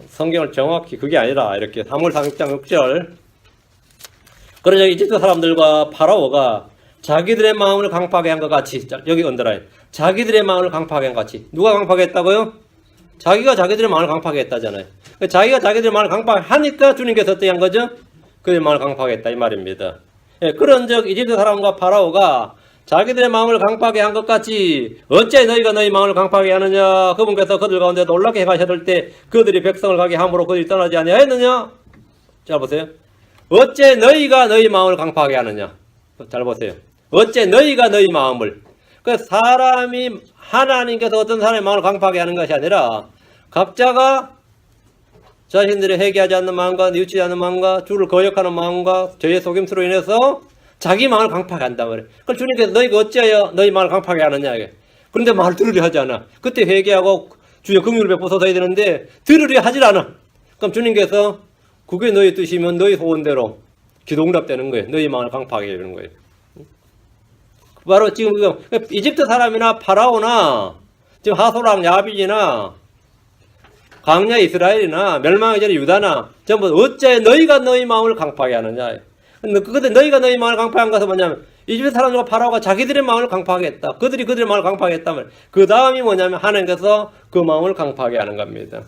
성경을 정확히 그게 아니라 이렇게 사무엘상 6장 6절 그러자 이집트 사람들과 파라오가 자기들의 마음을 강팍하게 한 것 같이 여기 언더라인 자기들의 마음을 강팍하게 한 같이. 누가 강팍하게 했다고요? 자기가 자기들의 마음을 강팍하게 했다잖아요. 자기가 자기들의 마음을 강팍하니까 주님께서 어떻게 한 거죠? 그들의 마음을 강팍하게 했다 이 말입니다. 예, 그런즉 이집트 사람과 파라오가 자기들의 마음을 강팍하게 한 것 같이 어째 너희가 너희 마음을 강팍하게 하느냐. 그분께서 그들 가운데 놀랍게 가셨을 때 그들이 백성을 가게 함으로 그들이 떠나지 아니하였느냐. 잘 보세요. 어째 너희가 너희 마음을 강팍하게 하느냐. 잘 보세요. 어째 너희가 너희 마음을. 그 사람이 하나님께서 어떤 사람의 마음을 강팍하게 하는 것이 아니라 각자가 자신들이 회개하지 않는 마음과 뉘우치지 않는 마음과 주를 거역하는 마음과 죄의 속임수로 인해서 자기 마음을 강팍하게 한단 말이에요. 그럼 주님께서 너희가 어찌하여 너희 마음을 강팍하게 하느냐. 그런데 말 들으려 하지 않아. 그때 회개하고 주의 긍휼을 베푸소서 해야 되는데 들으려 하질 않아. 그럼 주님께서 그게 너희 뜻이면 너희 소원대로 기도응답되는 거예요. 너희 마음을 강팍하게 해주는 거예요. 바로 지금 이집트 사람이나 파라오나 지금 하소랑 야빈이나 광야 이스라엘이나 멸망의 전에 유다나 전부 어째 너희가 너희 마음을 강팍하게 하느냐. 근데 너희가 너희 마음을 강팍한 것은 뭐냐면 이집트 사람들과 파라오가 자기들의 마음을 강팍하게 했다. 그들이 그들의 마음을 강팍하게 했다면 그 다음이 뭐냐면 하나님께서 그 마음을 강팍하게 하는 겁니다.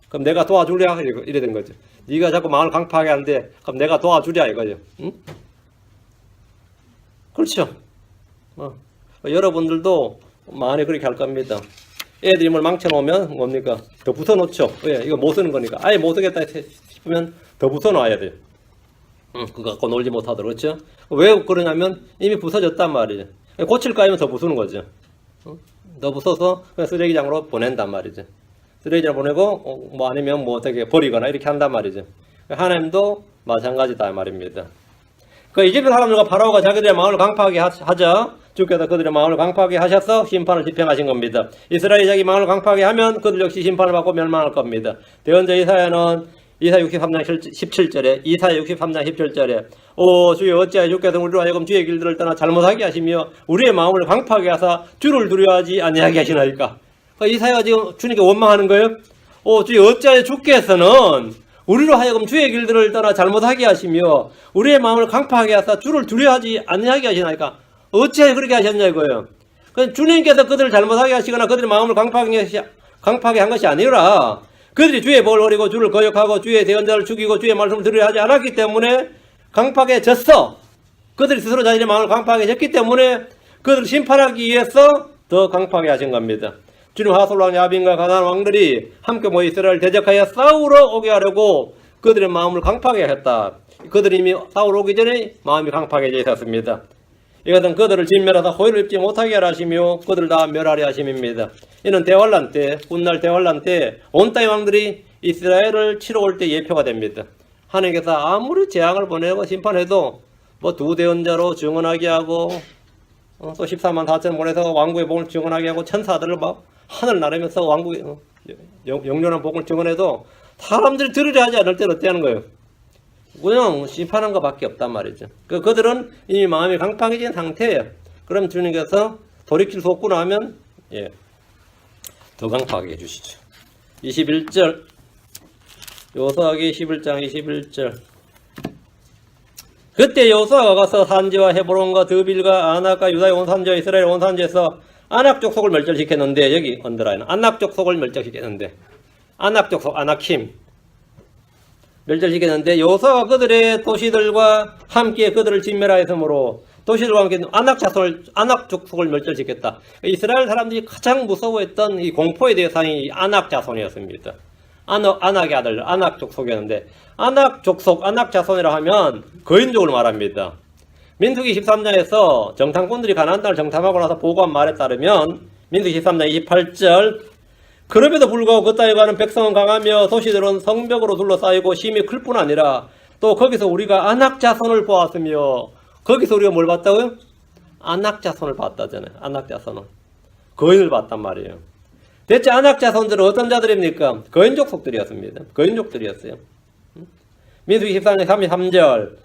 그럼 내가 도와주랴 이래 된 거죠. 네가 자꾸 마음을 강팍하게 하는데 그럼 내가 도와주랴 이거죠. 응? 그렇죠. 여러분들도 많이 그렇게 할 겁니다. 애들이 뭘 망쳐놓으면 뭡니까? 더 붙여놓죠. 왜? 이거 못 쓰는 거니까. 아예 못 쓰겠다 싶으면 더 붙여놔야 돼요. 그거 갖고 놀지 못하도록. 그렇죠? 왜 그러냐면 이미 부서졌단 말이죠. 고칠까 하면 더 부수는 거죠. 더 부숴서 그냥 쓰레기장으로 보낸단 말이죠. 쓰레기장 보내고 뭐 아니면 뭐 어떻게 버리거나 이렇게 한단 말이죠. 하나님도 마찬가지다 말입니다. 그 이집트 사람들과 파라오가 자기들의 마음을 강팍하게 하자 주께서 그들의 마음을 강팍하게 하셔서 심판을 집행하신 겁니다. 이스라엘이 자기 마음을 강팍하게 하면 그들 역시 심판을 받고 멸망할 겁니다. 대언자 이사야는 이사야 63장 17절에 이사야 63장 17절에 오 주여 어찌하여 주께서 우리로 하여금 주의 길들을 떠나 잘못하게 하시며 우리의 마음을 강팍하게 하사 주를 두려워하지 아니하게 하시나이까. 이사야가 지금 주님께 원망하는 거예요. 오 주여 어찌하여 주께서는 우리로 하여금 주의 길들을 떠나 잘못하게 하시며 우리의 마음을 강팍하게 하사 주를 두려워하지 아니하게 하시나이까. 어찌하여 그렇게 하셨냐 이거예요. 주님께서 그들을 잘못하게 하시거나 그들의 마음을 강팍하게 한 것이 아니라 그들이 주의 법을 어리고 주를 거역하고 주의 대언자를 죽이고 주의 말씀을 들으려 하지 않았기 때문에 강팍해졌어. 그들이 스스로 자신의 마음을 강팍해졌기 때문에 그들을 심판하기 위해서 더 강팍하게 하신 겁니다. 주님 하솔랑 야빈과 가나안 왕들이 함께 모여 이스라엘을 대적하여 싸우러 오게 하려고 그들의 마음을 강팍하게 했다. 그들이 이미 싸우러 오기 전에 마음이 강팍해져 있었습니다. 이것은 그들을 진멸하다 호의를 입지 못하게 하라 하시며 그들을 다 멸하려 하심입니다. 이는 대환란 때 훗날 대환란 때 온 땅의 왕들이 이스라엘을 치러 올 때 예표가 됩니다. 하나님께서 아무리 재앙을 보내고 심판해도 뭐 두 대언자로 증언하게 하고 또 14만 4천 보내서 왕국의 복을 증언하게 하고 천사들을 막 하늘 나르면서 왕국의 영원한 복을 증언해도 사람들이 들으려 하지 않을 때는 어떻게 하는 거예요? 그냥 심판한 것밖에 없단 말이죠. 그들은 이미 마음이 강팍해진 상태예요. 그럼 주님께서 돌이킬 수 없구나 하면 더 강팍하게 해주시죠. 21절 여호수아기 11장 21절 그때 여호수아가 가서 산지와 헤브론과 드빌과 아낙과 유다의 온 산지와 이스라엘 온 산지에서 아낙 족속을 멸절시켰는데 여기 언더라인 아낙 족속을 멸절시켰는데 아낙 족속 아낙힘 멸절시켰는데 여호수아가 그들의 도시들과 함께 그들을 진멸하였으므로 도시들과 함께 아낙 족속을 멸절시켰다. 이스라엘 사람들이 가장 무서워했던 이 공포의 대상이 아낙 자손이었습니다. 아낙의 아들 아낙 족속이었는데 아낙 족속 아낙 자손이라 하면 거인족을 말합니다. 민수기 13장에서 정탐꾼들이 가나안 땅을 정탐하고 나서 보고한 말에 따르면 민수기 13장 28절 그럼에도 불구하고 그 땅에 가는 백성은 강하며 도시들은 성벽으로 둘러싸이고 심히 클 뿐 아니라 또 거기서 우리가 아낙 자손을 보았으며 거기서 우리가 뭘 봤다고요? 아낙 자손을 봤다잖아요. 아낙 자손은 거인을 봤단 말이에요. 대체 아낙 자손들은 어떤 자들입니까? 거인 족속들이었습니다. 거인족들이었어요. 민수기 13장 33절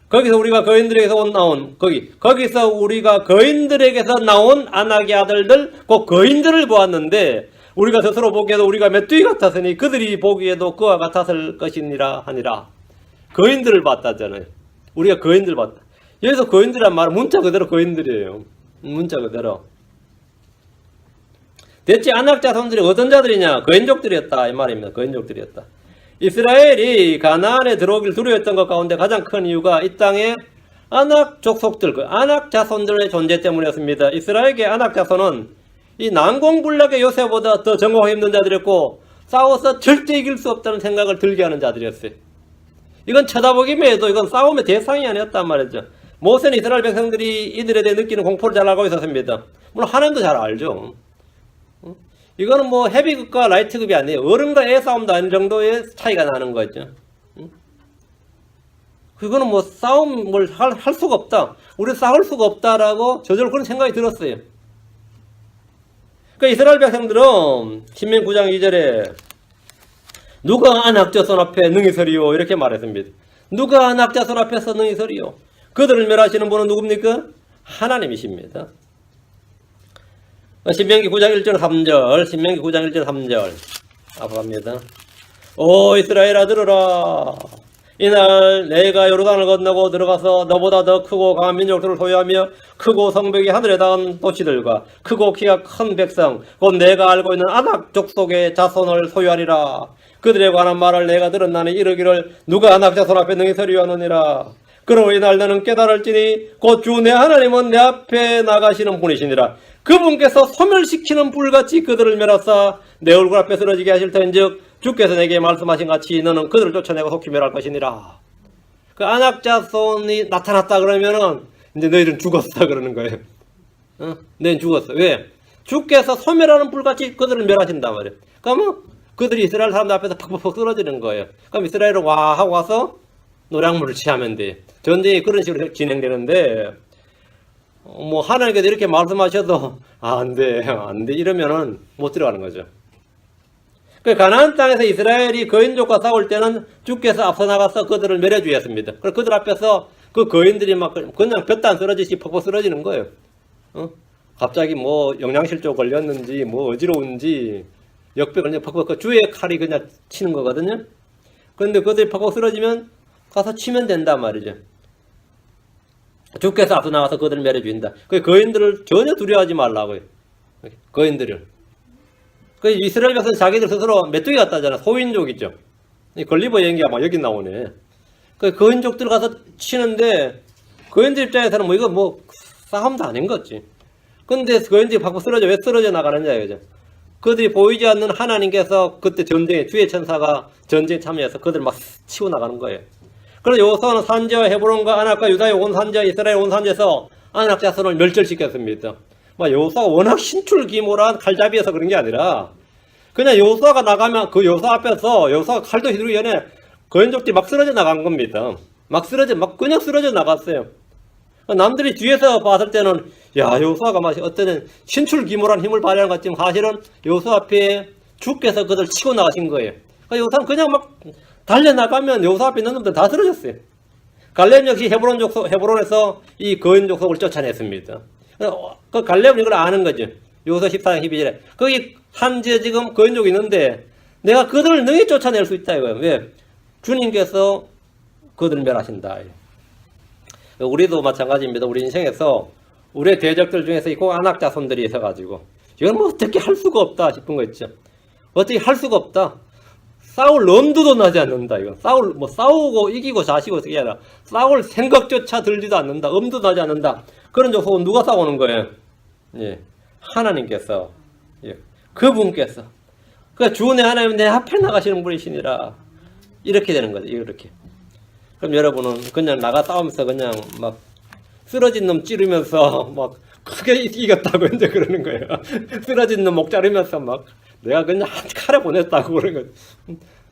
거기서 우리가 거인들에게서 나온 거기서 우리가 거인들에게서 나온 아낙의 아들들 곧 거인들을 보았는데 우리가 스스로 보기에도 우리가 메뚜기 같았으니 그들이 보기에도 그와 같았을 것이니라 하니라. 거인들을 봤다잖아요. 우리가 거인들 봤다. 여기서 거인들이란 말은 문자 그대로 거인들이에요. 문자 그대로. 대체 아낙 자손들이 어떤 자들이냐? 거인족들이었다 이 말입니다. 거인족들이었다. 이스라엘이 가나안에 들어오길 두려웠던 것 가운데 가장 큰 이유가 이 땅에 아낙 족속들, 그 아낙 자손들의 존재 때문이었습니다. 이스라엘의 아낙 자손은 이 난공불락의 요새보다 더 정복하기 힘든 자들이었고 싸워서 절대 이길 수 없다는 생각을 들게 하는 자들이었어요. 이건 쳐다보기만 해도 이건 싸움의 대상이 아니었단 말이죠. 모세는 이스라엘 백성들이 이들에 대해 느끼는 공포를 잘 알고 있었습니다. 물론 하나님도 잘 알죠. 이거는 뭐 헤비급과 라이트급이 아니에요. 어른과 애 싸움도 아닌 정도의 차이가 나는 거죠. 그거는 뭐 싸움을 할 수가 없다. 우리 싸울 수가 없다라고 저절로 그런 생각이 들었어요. 그러니까 이스라엘 백성들은 신명 9장 2절에 누가 아낙 자손 앞에 능히 서리요 이렇게 말했습니다. 누가 아낙 자손 앞에서 능히 서리요. 그들을 멸하시는 분은 누굽니까? 하나님이십니다. 신명기 9장 1절 3절 신명기 9장 1절 3절 앞으로 갑니다. 오 이스라엘아 들으라. 이날 내가 요르단을 건너고 들어가서 너보다 더 크고 강한 민족들을 소유하며 크고 성벽이 하늘에 닿은 도시들과 크고 키가 큰 백성 곧 내가 알고 있는 아낙 족속의 자손을 소유하리라. 그들에 관한 말을 내가 들었나니 이르기를 누가 아낙 자손 앞에 능히 서리하느니라. 그러므로 이날 너는 깨달을지니 곧 주 내 하나님은 내 앞에 나가시는 분이시니라. 그분께서 소멸시키는 불같이 그들을 멸하사 내 얼굴 앞에 쓰러지게 하실 터인즉 주께서 내게 말씀하신 같이 너는 그들을 쫓아내고 속히 멸할 것이니라. 그 아낙 자손이 나타났다 그러면은 이제 너희들은 죽었다 그러는 거예요. 너희는 죽었어. 왜? 주께서 소멸하는 불같이 그들을 멸하신단 말이에요. 그러면 그들이 이스라엘 사람들 앞에서 팍팍팍 쓰러지는 거예요. 그럼 이스라엘은 와 하고 와서 노량물을 취하면 돼. 전쟁이 그런 식으로 진행되는데 뭐 하나님께서 이렇게 말씀하셔도 안 돼 이러면은 못 들어가는 거죠. 그 가나안 땅에서 이스라엘이 거인족과 싸울 때는 주께서 앞서 나가서 그들을 멸해 주셨습니다. 그래서 그들 앞에서 그 거인들이 막 그냥 볕단 쓰러지시 퍽퍽 쓰러지는 거예요. 갑자기 뭐 영양실조 걸렸는지 뭐 어지러운지 역배 걸려 퍽퍽 주의 칼이 그냥 치는 거거든요. 그런데 그들이 퍽퍽 쓰러지면 가서 치면 된단 말이죠. 주께서 앞서 나가서 그들을 멸해 주신다. 그 거인들을 전혀 두려워하지 말라고요. 거인들을. 그 이스라엘 백성은 자기들 스스로 메뚜기 같다잖아. 소인족이죠. 걸리버 연기가 막 여기 나오네. 그 거인족들 가서 치는데 거인들 입장에서는 뭐 이거 뭐 싸움도 아닌 거지. 근데 거인들이 밖으로 쓰러져. 왜 쓰러져 나가느냐 이거죠. 그들이 보이지 않는 하나님께서 그때 전쟁에 주의 천사가 전쟁에 참여해서 그들 막 치고 나가는 거예요. 그래서 여호수아는 산지와 헤브론과 아낙과 유다의 온 산지와 이스라엘 온 산지에서 아낙 자손을 멸절시켰습니다. 여호수아가 워낙 신출기모란 칼잡이여서 그런 게 아니라 그냥 여호수아가 나가면 그 여호수아 앞에서 여호수아가 칼도 휘두르기 전에 거인족들이 막 쓰러져 나간 겁니다. 막 그냥 쓰러져 나갔어요. 남들이 뒤에서 봤을 때는 야 여호수아가 막 어떤 신출기모란 힘을 발휘하는 것 같지만 사실은 여호수아 앞에 주께서 그들 치고 나가신 거예요. 여호수아는 그냥 막 달려나가면 여호수아 앞에 있는 놈들 다 쓰러졌어요. 갈렙 역시 헤브론에서 이 거인 족속을 쫓아냈습니다. 그 갈렙은 이걸 아는 거죠. 여호수아 14장 12절에 거기 산지에 지금 거인족이 있는데 내가 그들을 능히 쫓아낼 수 있다 이거예요. 왜? 주님께서 그들을 멸하신다. 우리도 마찬가지입니다. 우리 인생에서 우리의 대적들 중에서 꼭 아낙 자손들이 있어가지고 이건 뭐 어떻게 할 수가 없다 싶은 거 있죠. 어떻게 할 수가 없다. 싸울 엄두도 나지 않는다. 이거 싸우고 이기고 자시고 어떻게 해야 싸울 생각조차 들지도 않는다. 엄두도 나지 않는다. 그런 족속은 누가 싸우는 거예요? 예, 하나님께서, 예, 그분께서. 그 주의 하나님 내 앞에 나가시는 분이시니라. 이렇게 되는 거죠. 이렇게. 그럼 여러분은 그냥 나가 싸우면서 그냥 막 쓰러진 놈 찌르면서 막 크게 이겼다고 이제 그러는 거예요. 쓰러진 놈 목 자르면서 막 내가 그냥 한 칼에 보냈다고 그런 거예요.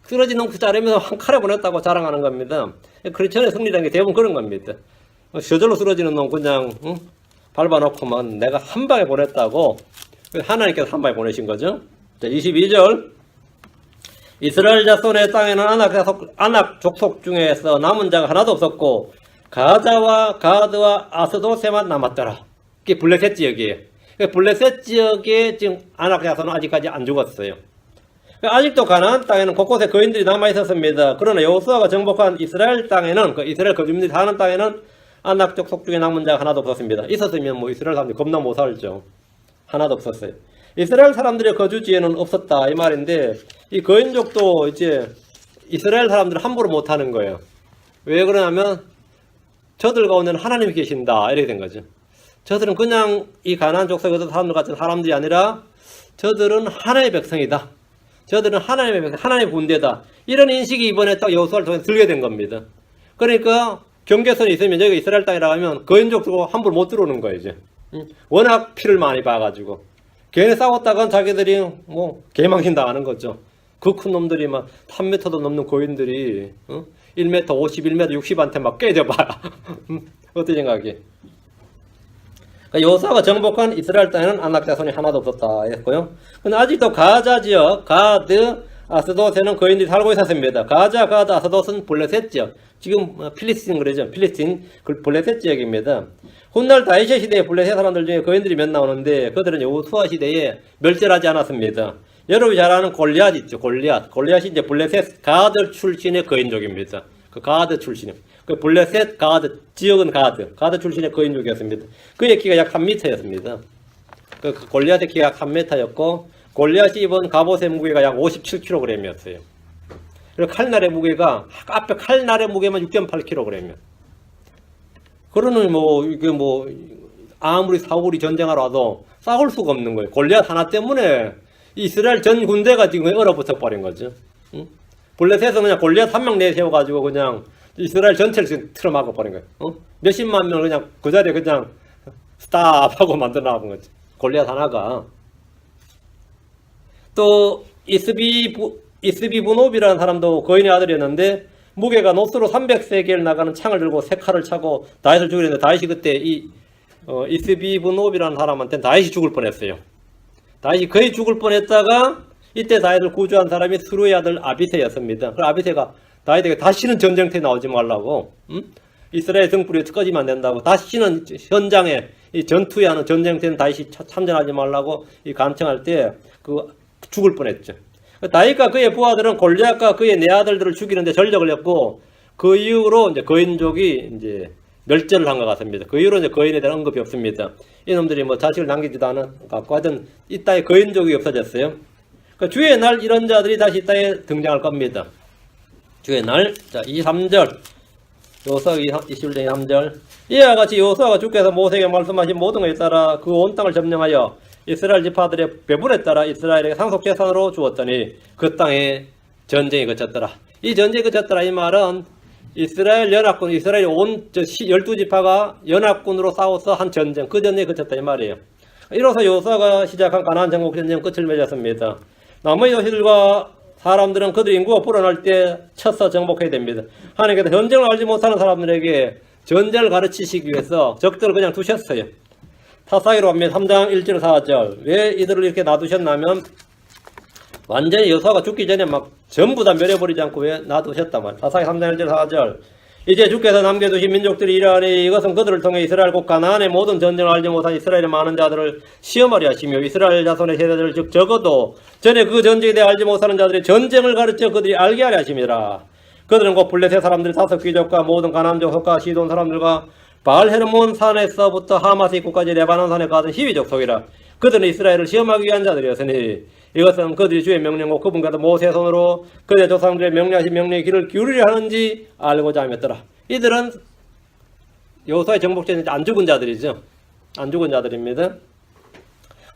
쓰러진 놈 자르면서 한 칼에 보냈다고 자랑하는 겁니다. 크리스천의 승리라는 게 대부분 그런 겁니다. 저절로 쓰러지는 놈 그냥 밟아놓고만 내가 한 방에 보냈다고 하나님께서 한 방에 보내신 거죠. 자, 22절 이스라엘 자손의 땅에는 아낙 족속 중에서 남은 자가 하나도 없었고 가자와 가드와 아스도세만 남았더라. 그게 블레셋 지역이에요. 블레셋 지역에 지금 아낙 자손은 아직까지 안 죽었어요. 아직도 가나안 땅에는 곳곳에 거인들이 남아 있었습니다. 그러나 여호수아가 정복한 이스라엘 땅에는 그 이스라엘 거주민들이 사는 땅에는 아낙 족속 중에 남은 자가 하나도 없었습니다. 있었으면 뭐 이스라엘 사람들이 겁나 못 살죠. 하나도 없었어요. 이스라엘 사람들의 거주지에는 없었다 이 말인데, 이 거인족도 이제 이스라엘 사람들을 함부로 못하는 거예요. 왜 그러냐면 저들 가운데는 하나님이 계신다 이렇게 된 거죠. 저들은 그냥 이 가나안 족속의 사람들 같은 사람들이 아니라 저들은 하나님의 백성이다. 저들은 하나님의 백성, 하나님의 군대다. 이런 인식이 이번에 딱 여호수아를 통해 들게 된 겁니다. 그러니까 경계선이 있으면 여기가 이스라엘 땅이라고 하면 거인족도 함부로 못 들어오는 거예요. 이제. 워낙 피를 많이 봐가지고 괜히 싸웠다간 자기들이 뭐 개망신 당하는 거죠. 그 큰 놈들이 막 3m도 넘는 고인들이 1m 50, 1m 60한테 막 깨져봐. 어떻게 생각해? 그러니까 여호수아가 정복한 이스라엘 땅에는 아낙 자손이 하나도 없었다 했고요. 근데 아직도 가자 지역, 가드, 아스돗에는 거인들이 살고 있었습니다. 가자, 가드, 아스돗은 블레셋 지역. 지금 필리스틴 그러죠. 필리스틴 블레셋 지역입니다. 훗날 다윗의 시대에 블레셋 사람들 중에 거인들이 몇 나오는데 그들은 여호수아 시대에 멸절하지 않았습니다. 여러분이 잘 아는 골리앗 있죠. 골리앗이 이제 블레셋 가드 출신의 거인족입니다. 그 가드 출신이. 그 블레셋 가드, 지역은 가드 출신의 거인족이었습니다. 그의 키가 약 3m였습니다. 그 골리앗의 키가 약 3m였고, 골리앗이 입은 갑옷의 무게가 약 57kg이었어요. 그리고 칼날의 무게가, 앞에 칼날의 무게만 6.8kg이에요. 그러는 아무리 사울이 전쟁하러 와도 싸울 수가 없는 거예요. 골리앗 하나 때문에 이스라엘 전 군대가 지금 얼어붙어 버린 거죠. 응? 블레셋은 그냥 골리앗 한 명 내세워가지고 그냥 이스라엘 전체를 틀어막아 버린 거예요. 몇십만 명을 그냥 그 자리에 그냥 스탑하고 만들어 나온 거지. 골리앗 하나가. 또 이스비브노비라는 사람도 거인의 아들이었는데 무게가 노스로 300세겔 나가는 창을 들고 세 칼을 차고 다윗을 죽이는데, 다윗이 그때 이스비브노비라는 사람한테 다윗이 죽을 뻔했어요. 다윗이 거의 죽을 뻔했다가 이때 다윗을 구조한 사람이 스루의 아들 아비새였습니다. 그 아비새가 다윗에게 다시는 전쟁터에 나오지 말라고, 이스라엘 등불이 꺼지면 안 된다고, 다시는 현장에 이 전투에 하는 전쟁터에는 다윗이 참전하지 말라고 이 간청할 때 죽을 뻔했죠. 다윗과 그의 부하들은 골리앗과 그의 네 아들들을 죽이는데 전력을 했고, 그 이후로 이제 거인족이 이제 멸절을 한 것 같습니다. 그 이후로 이제 거인에 대한 언급이 없습니다. 이놈들이 뭐 자식을 남기지도 않은 갖고 하여튼 이 땅에 거인족이 없어졌어요. 그 주의 날 이런 자들이 다시 이 땅에 등장할 겁니다. 주의 날, 자 23절, 여호수아 21장 23절. 이와 같이 여호수아가 주께서 모세에게 말씀하신 모든 것에 따라 그 온 땅을 점령하여 이스라엘 지파들의 배분에 따라 이스라엘에게 상속재산으로 주었더니 그 땅에 전쟁이 그쳤더라. 이 전쟁이 그쳤더라 이 말은 이스라엘 연합군, 이스라엘 온 12지파가 연합군으로 싸워서 한 전쟁, 그 전쟁이 그쳤다 이 말이에요. 이로써 여호수아가 시작한 가나안 정복 전쟁은 끝을 맺었습니다. 나머지 도시들과 사람들은 그들 인구가 불어날 때 쳐서 정복해야 됩니다. 하나님께서 전쟁을 알지 못하는 사람들에게 전쟁을 가르치시기 위해서 적들을 그냥 두셨어요. 사사기로 하면 3장 1절 4절. 왜 이들을 이렇게 놔두셨냐면 완전히 여호수아가 죽기 전에 막 전부 다 멸해버리지 않고 왜 놔두셨단 말이에요. 사사기 3장 1절 4절. 이제 주께서 남겨두신 민족들이 이러하니 이것은 그들을 통해 이스라엘 곧 가나안의 모든 전쟁을 알지 못한 이스라엘의 많은 자들을 시험하려 하시며 이스라엘 자손의 세대들 즉 적어도 전에 그 전쟁에 대해 알지 못하는 자들이 전쟁을 가르쳐 그들이 알게 하려 하심이라. 그들은 곧 블레셋 사람들 5귀족과 모든 가나안 족속과 시돈 사람들과 바알헤르몬 산에서부터 하마스 입구까지 레바논 산에 가던 히위 족속이라. 그들은 이스라엘을 시험하기 위한 자들이었으니 이것은 그들이 주의 명령과 그분께서 모세의 손으로 그들의 조상들의 명령하신 명령의 길을 기울이려 하는지 알고자 함이었더라. 이들은 여호수아의 정복전쟁 때 안 죽은 자들이죠. 안 죽은 자들입니다.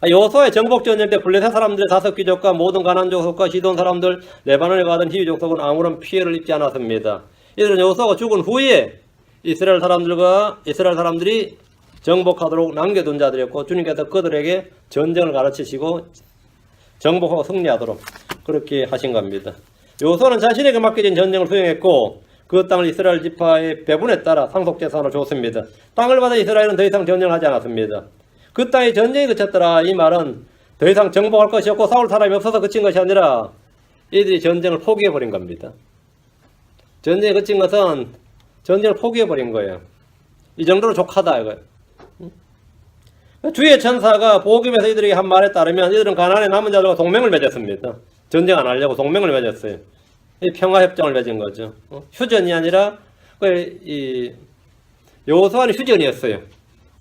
여호수아의 정복전쟁 때 블레셋 사람들의 5귀족과 모든 가나안 족속과 시돈 사람들 레바논에 가던 히위 족속은 아무런 피해를 입지 않았습니다. 이들은 여호수아가 죽은 후에 이스라엘 사람들이 정복하도록 남겨둔 자들이었고 주님께서 그들에게 전쟁을 가르치시고 정복하고 승리하도록 그렇게 하신 겁니다. 여호수아는 자신에게 맡겨진 전쟁을 수행했고 그 땅을 이스라엘 지파의 배분에 따라 상속재산을 줬습니다. 땅을 받아 이스라엘은 더 이상 전쟁을 하지 않았습니다. 그 땅에 전쟁이 그쳤더라. 이 말은 더 이상 정복할 것이 없고 싸울 사람이 없어서 그친 것이 아니라 이들이 전쟁을 포기해버린 겁니다. 전쟁이 그친 것은 전쟁을 포기해버린 거예요. 이 정도로 족하다 이거예요. 주의 천사가 복음에서 이들에게 한 말에 따르면 이들은 가나안의 남은 자들과 동맹을 맺었습니다. 전쟁 안 하려고 동맹을 맺었어요. 평화협정을 맺은 거죠. 휴전이 아니라 여호수아는 휴전이었어요.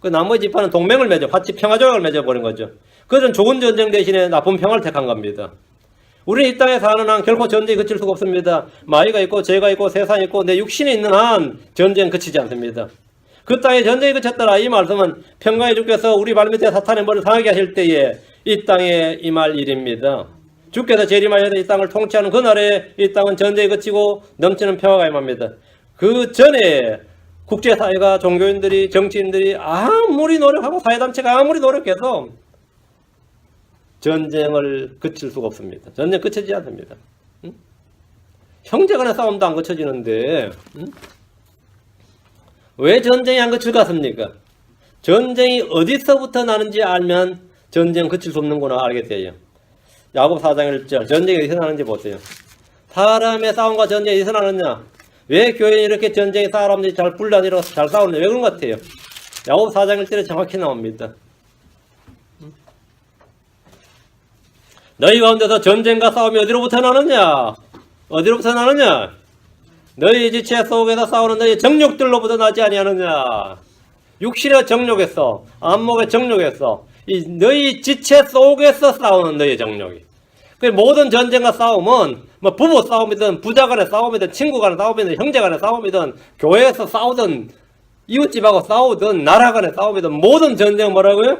그 나머지 지파는 동맹을 맺어 같이 평화조약을 맺어버린 거죠. 그것은 좋은 전쟁 대신에 나쁜 평화를 택한 겁니다. 우리는 이 땅에 사는 한 결코 전쟁이 그칠 수가 없습니다. 마귀가 있고 죄가 있고 세상이 있고 내 육신이 있는 한 전쟁 그치지 않습니다. 그 땅에 전쟁이 그쳤더라. 이 말씀은 평강의 주께서 우리 발밑에 사탄의 머리를 상하게 하실 때에 이 땅에 임할 일입니다. 주께서 재림하셔서 이 땅을 통치하는 그날에 이 땅은 전쟁이 그치고 넘치는 평화가 임합니다. 그 전에 국제사회가 종교인들이 정치인들이 아무리 노력하고 사회단체가 아무리 노력해도 전쟁을 그칠 수가 없습니다. 전쟁 그쳐지지 않습니다. 응? 형제간의 싸움도 안 그쳐지는데 응? 왜 전쟁이 안 그칠 것 같습니까? 전쟁이 어디서부터 나는지 알면 전쟁 그칠 수 없는구나 알게 돼요. 야곱 4장 1절 전쟁이 어디서 나는지 보세요. 사람의 싸움과 전쟁이 어디서 나느냐? 왜 교회는 이렇게 전쟁이 사람들이 잘 분란이라서 잘 싸우느냐? 왜 그런 것 같아요? 야곱 4장 1절에 정확히 나옵니다. 너희 가운데서 전쟁과 싸움이 어디로부터 나느냐? 어디로부터 나느냐? 너희 지체 속에서 싸우는 너희 정욕들로부터 나지 아니하느냐? 육신의 정욕에서, 안목의 정욕에서, 이 너희 지체 속에서 싸우는 너희 정욕이. 그 모든 전쟁과 싸움은 뭐 부부 싸움이든 부자 간의 싸움이든 친구 간의 싸움이든 형제 간의 싸움이든 교회에서 싸우든 이웃집하고 싸우든 나라 간의 싸움이든 모든 전쟁은 뭐라고요?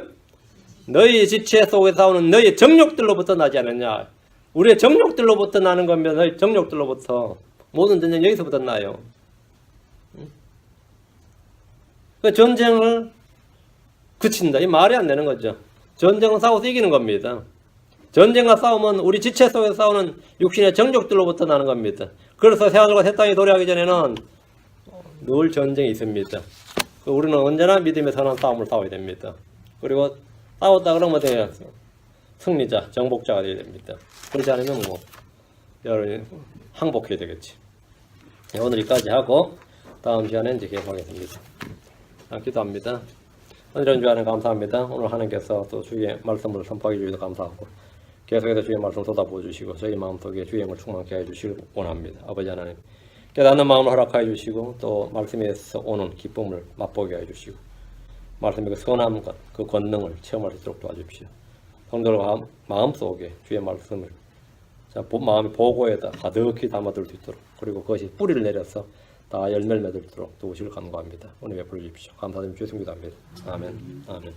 너희 지체 속에 싸우는 너희 정욕들로부터 나지 않느냐. 우리의 정욕들로부터 나는 거면 너희 정욕들로부터 모든 전쟁 여기서부터 나요. 그 전쟁을 그친다. 이 말이 안 되는 거죠. 전쟁은 싸워서 이기는 겁니다. 전쟁과 싸움은 우리 지체 속에서 싸우는 육신의 정욕들로부터 나는 겁니다. 그래서 새하늘과 새 땅이 도래하기 전에는 늘 전쟁이 있습니다. 우리는 언제나 믿음의 선한 싸움을 싸워야 됩니다. 그리고 싸웠다 그러면 돼요. 승리자, 정복자가 되어야 됩니다. 그렇지 않으면 뭐 여러분이 항복해야 되겠지. 네, 오늘 여기까지 하고 다음 시간에 이제 계속하겠습니다. 기도합니다. 오늘은 주하나님 감사합니다. 오늘 하나님께서 또 주의 말씀을 선포하게 주셔서 감사하고 계속해서 주의 말씀 쏟아부어 주시고 저희 마음속에 주의 영을 충만케 해주시길 원합니다. 아버지 하나님 깨닫는 마음을 허락하여 주시고 또 말씀에서 오는 기쁨을 맛보게 해주시고 말씀의 그 선함과 그 권능을 체험할 수 있도록 도와주십시오. 성도들과 마음속에 주의 말씀을 마음의 보고에다 가득히 담아둘 수 있도록 그리고 그것이 뿌리를 내려서 다 열매를 맺도록 도우시길 간구합니다. 오늘 베풀어 주십시오. 감사드리며 주의 승리도 합니다. 아멘. 아멘.